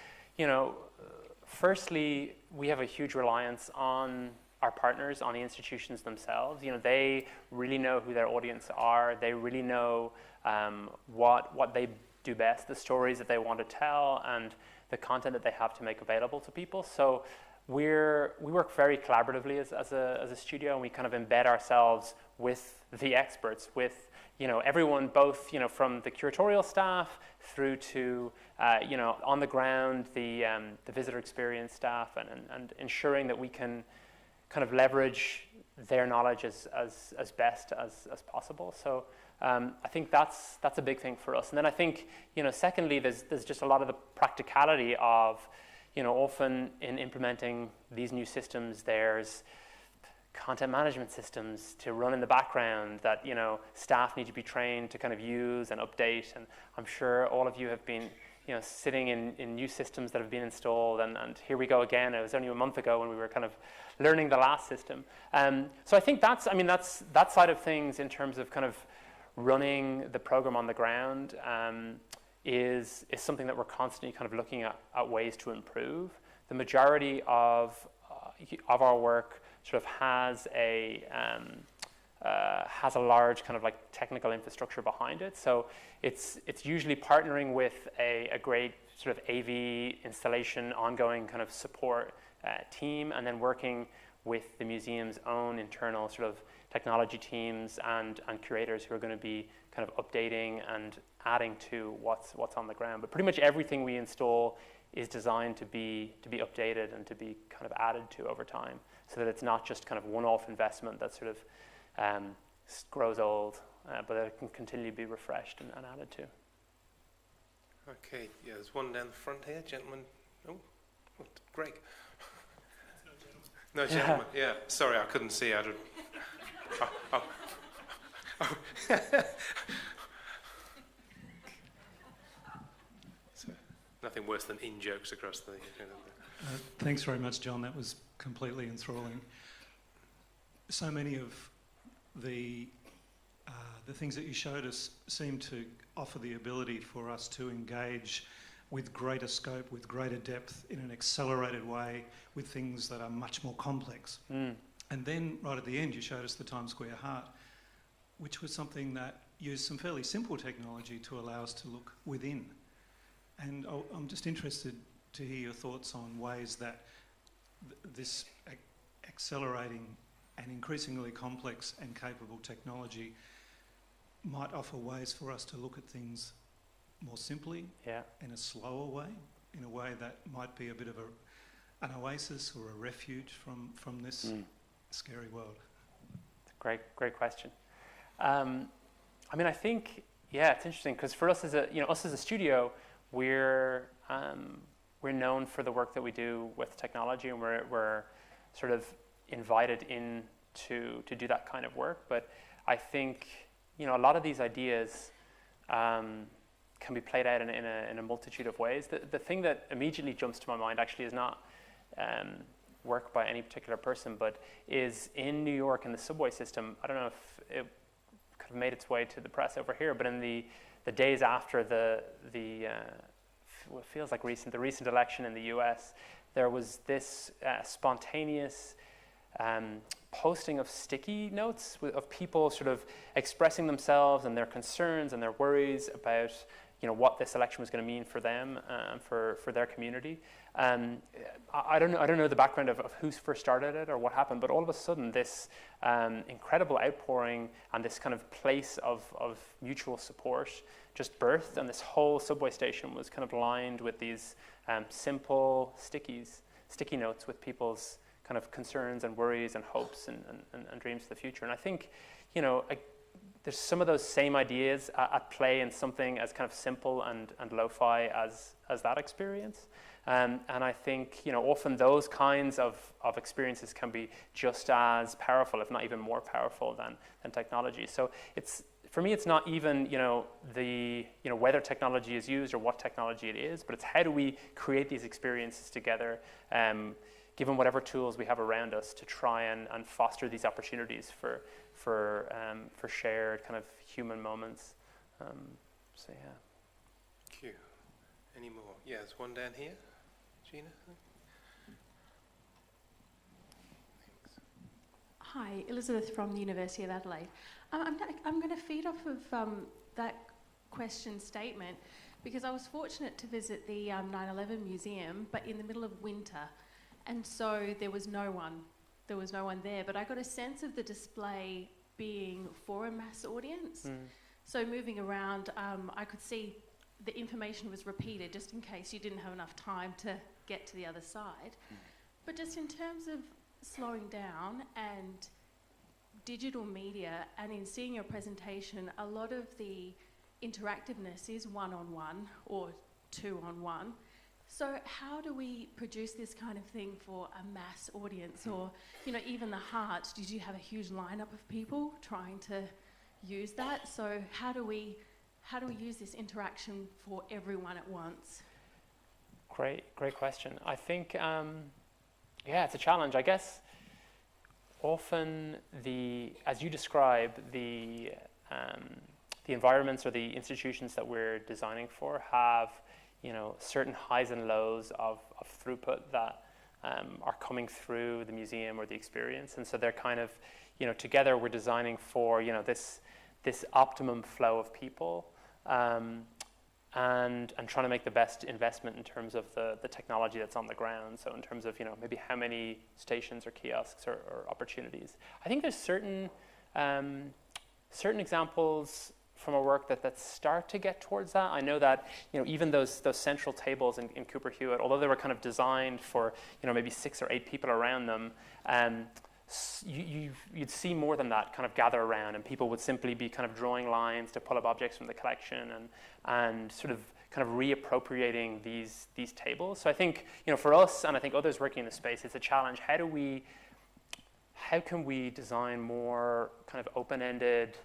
firstly, we have a huge reliance on our partners, on the institutions themselves. They really know who their audience are. They really know what they do best, the stories that they want to tell, and the content that they have to make available to people. So we work very collaboratively as a studio, and we kind of embed ourselves with the experts, with everyone, both from the curatorial staff through to on the ground, the visitor experience staff, and ensuring that we can kind of leverage their knowledge as best as possible. So I think that's a big thing for us. And then I think secondly, there's just a lot of the practicality of often in implementing these new systems, there's content management systems to run in the background that staff need to be trained to kind of use and update. And I'm sure all of you have been sitting in new systems that have been installed, and here we go again. It was only a month ago when we were kind of learning the last system. So I think that's that side of things in terms of kind of running the program on the ground is something that we're constantly kind of looking at ways to improve. The majority of our work sort of has a large kind of like technical infrastructure behind it. So it's usually partnering with a great sort of AV installation, ongoing kind of support team, and then working with the museum's own internal sort of technology teams and curators who are going to be kind of updating and adding to what's on the ground. But pretty much everything we install is designed to be updated and to be kind of added to over time, so that it's not just kind of one-off investment that sort of grows old, but that it can continually be refreshed and added to. Okay, yeah, there's one down the front here, gentleman. Oh, Greg. No, gentleman. Yeah, sorry, I couldn't see. So, nothing worse than in-jokes across the... Thanks very much, John. That was completely enthralling. So many of the things that you showed us seem to offer the ability for us to engage with greater scope, with greater depth, in an accelerated way, with things that are much more complex. And then, right at the end, you showed us the Times Square Heart, which was something that used some fairly simple technology to allow us to look within. And I'm just interested to hear your thoughts on ways that this accelerating and increasingly complex and capable technology might offer ways for us to look at things more simply, in a slower way, in a way that might be a bit of an oasis or a refuge from this scary world. Great question. I think, it's interesting because for us as a studio, we're known for the work that we do with technology, and we're sort of invited in to do that kind of work. But I think a lot of these ideas can be played out in a multitude of ways. The thing that immediately jumps to my mind actually is not work by any particular person, but is in New York in the subway system. I don't know if it could have made its way to the press over here, but in the days after what feels like the recent election in the US, there was this spontaneous posting of sticky notes of people sort of expressing themselves and their concerns and their worries about what this election was going to mean for them and for their community. I don't know the background of who first started it or what happened, but all of a sudden this incredible outpouring and this kind of place of mutual support just birthed, and this whole subway station was kind of lined with these simple sticky notes with people's kind of concerns and worries and hopes and dreams for the future. And I think, there's some of those same ideas at play in something as kind of simple and lo-fi as that experience. And I think, often those kinds of experiences can be just as powerful, if not even more powerful than technology. So for me, it's not even, whether technology is used or what technology it is, but it's how do we create these experiences together, given whatever tools we have around us to try and foster these opportunities for shared kind of human moments. So yeah. Thank you. Any more? Yeah, there's one down here. Gina? Thanks. Hi, Elizabeth from the University of Adelaide. I'm going to feed off of that question statement, because I was fortunate to visit the 9/11 museum, but in the middle of winter, and so there was no one there, but I got a sense of the display being for a mass audience. So moving around, I could see the information was repeated just in case you didn't have enough time to get to the other side. But just in terms of slowing down and digital media, and in seeing your presentation, a lot of the interactiveness is one-on-one or two-on-one. So how do we produce this kind of thing for a mass audience, or even the Heart? Did you have a huge lineup of people trying to use that? So how do we use this interaction for everyone at once? Great question. I think it's a challenge. I guess often as you describe, the environments or the institutions that we're designing for have certain highs and lows of throughput that are coming through the museum or the experience, and so they're kind of together we're designing for this optimum flow of people, and trying to make the best investment in terms of the technology that's on the ground. So in terms of maybe how many stations or kiosks or opportunities. I think there's certain examples from our work that start to get towards that. I know that even those central tables in Cooper Hewitt, although they were kind of designed for maybe 6 or 8 people around them, you'd see more than that kind of gather around, and people would simply be kind of drawing lines to pull up objects from the collection and sort of kind of reappropriating these tables. So I think for us, and I think others working in the space, it's a challenge. How can we design more kind of open-ended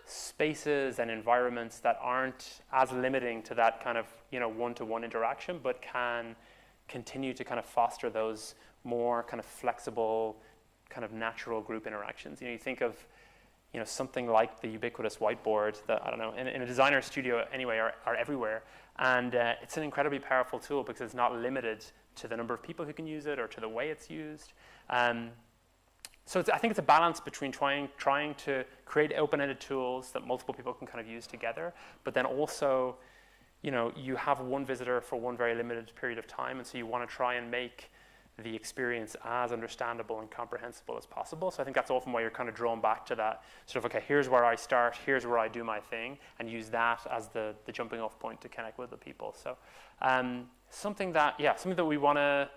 spaces and environments that aren't as limiting to that kind of one-to-one interaction, but can continue to kind of foster those more kind of flexible, kind of natural group interactions. You think of something like the ubiquitous whiteboard that, I don't know, in a designer studio anyway are everywhere, and it's an incredibly powerful tool because it's not limited to the number of people who can use it or to the way it's used. So I think it's a balance between trying to create open-ended tools that multiple people can kind of use together, but then also, you have one visitor for one very limited period of time, and so you want to try and make the experience as understandable and comprehensible as possible. So I think that's often why you're kind of drawn back to that sort of, okay, here's where I start, here's where I do my thing, and use that as the jumping off point to connect with the people. So something that we want to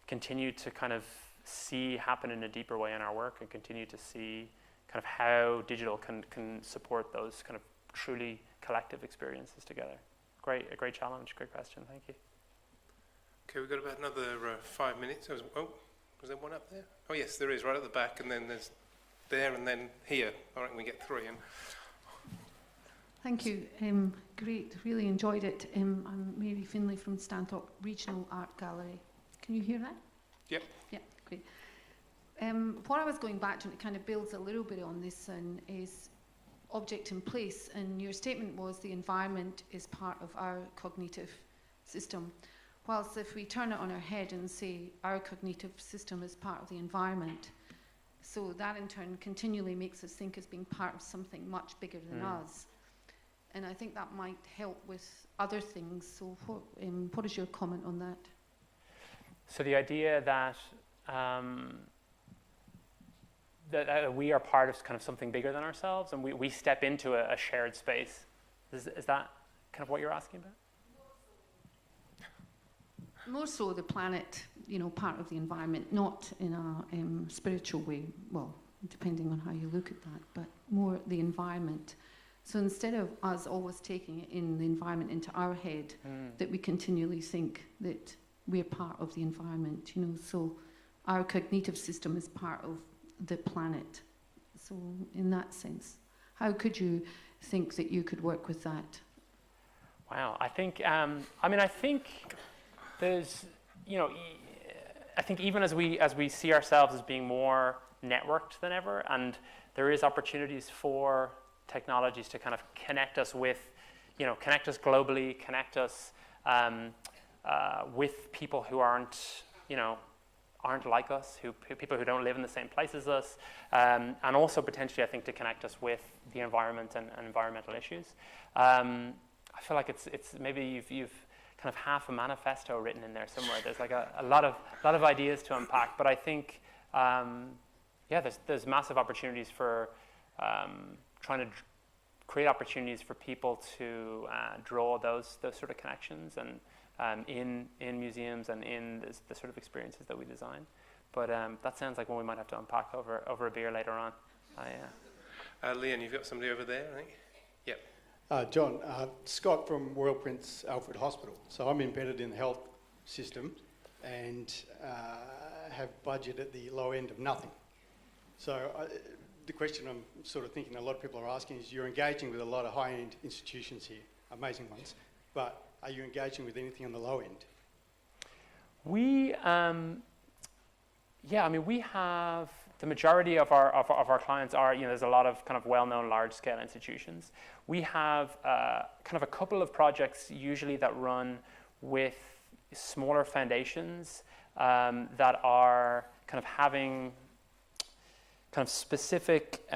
continue to kind of see happen in a deeper way in our work, and continue to see kind of how digital can support those kind of truly collective experiences together. A great challenge, great question, thank you. Okay, we've got about another 5 minutes. Was there one up there? Oh yes, there is, right at the back, and then there's there and then here. I reckon we get 3. Thank you. Great, really enjoyed it. I'm Mary Finlay from Stanthorpe Regional Art Gallery. Can you hear that? Yep. Yeah, great. What I was going back to, and it kind of builds a little bit on this, is object in place. And your statement was the environment is part of our cognitive system. Whilst if we turn it on our head and say our cognitive system is part of the environment, so that in turn continually makes us think as being part of something much bigger than us. And I think that might help with other things. So what is your comment on that? So the idea that that we are part of kind of something bigger than ourselves, and we step into a shared space. Is that kind of what you're asking about? More so the planet, part of the environment, not in a spiritual way, well, depending on how you look at that, but more the environment. So instead of us always taking it in the environment into our head, that we continually think that we're part of the environment, so our cognitive system is part of the planet. So in that sense, how could you think that you could work with that? Wow, I think, I think there's, I think even as we see ourselves as being more networked than ever, and there is opportunities for technologies to kind of connect us with, connect us globally, connect us with people who aren't like us, people who don't live in the same place as us, and also potentially, I think, to connect us with the environment and environmental issues. I feel like it's maybe you've kind of half a manifesto written in there somewhere. There's like a lot of ideas to unpack, but I think there's massive opportunities for trying to create opportunities for people to draw those sort of connections and in museums and in the sort of experiences that we design. But that sounds like one we might have to unpack over a beer later on. Leon, you've got somebody over there, I think? Yep. John, Scott from Royal Prince Alfred Hospital. So I'm embedded in the health system and have budget at the low end of nothing. So the question I'm sort of thinking a lot of people are asking is, you're engaging with a lot of high-end institutions here, amazing ones, but are you engaging with anything on the low end? We, we have, the majority of our clients are, there's a lot of kind of well-known large-scale institutions. We have kind of a couple of projects usually that run with smaller foundations that are kind of having kind of specific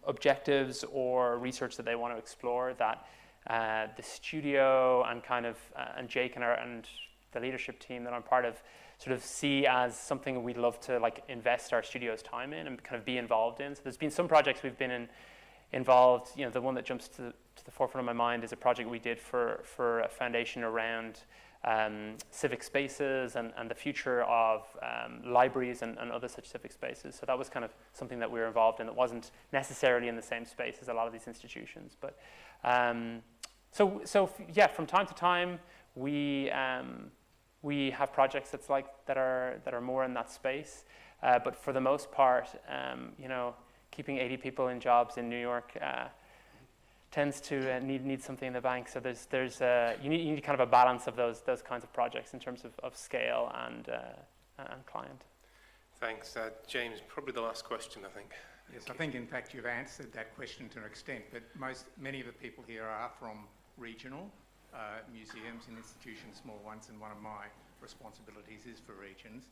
objectives or research that they want to explore that the studio and kind of and Jake and the leadership team that I'm part of sort of see as something we'd love to like invest our studio's time in and kind of be involved in. So there's been some projects we've been involved. The one that jumps to the forefront of my mind is a project we did for a foundation around civic spaces and the future of libraries and other such civic spaces. So that was kind of something that we were involved in that wasn't necessarily in the same space as a lot of these institutions. But from time to time we have projects that are more in that space. But for the most part, keeping 80 people in jobs in New York tends to need something in the bank. So you need kind of a balance of those kinds of projects in terms of scale and client. Thanks. James, probably the last question, I think. Yes, I think in fact you've answered that question to an extent, but many of the people here are from regional museums and institutions, small ones, and one of my responsibilities is for regions,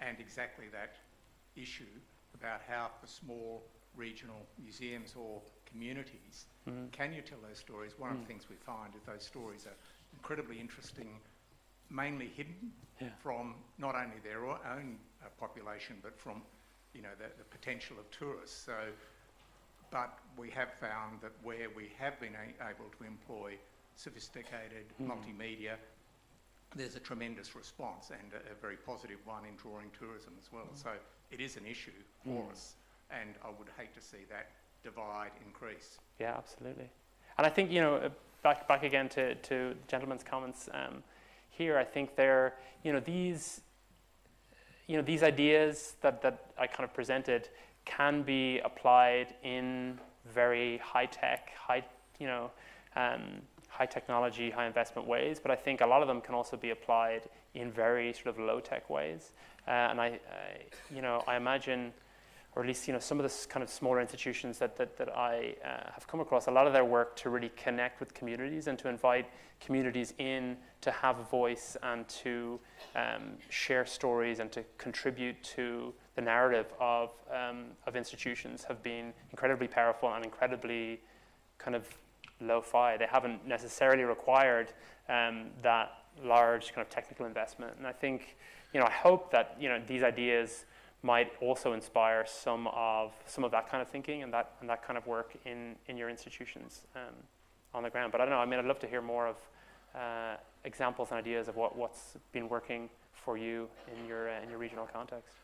and exactly that issue about how for small regional museums or communities, can you tell those stories? One of the things we find is those stories are incredibly interesting, mainly hidden from not only their own population, but from the potential of tourists. But we have found that where we have been able to employ sophisticated multimedia, there's a tremendous response and a very positive one in drawing tourism as well. So it is an issue for us, and I would hate to see that divide increase. Yeah, absolutely. And I think, back again to the gentleman's comments here, I think they're, these ideas that I kind of presented can be applied in very high-tech, high technology, high investment ways, but I think a lot of them can also be applied in very sort of low-tech ways. And I imagine or at least some of the kind of smaller institutions that I have come across, a lot of their work to really connect with communities and to invite communities in to have a voice and to share stories and to contribute to the narrative of institutions have been incredibly powerful and incredibly kind of lo-fi. They haven't necessarily required that large kind of technical investment. And I think, I hope that these ideas might also inspire some of that kind of thinking and that kind of work in your institutions on the ground. But I don't know. I mean, I'd love to hear more of examples and ideas of what's been working for you in your regional context.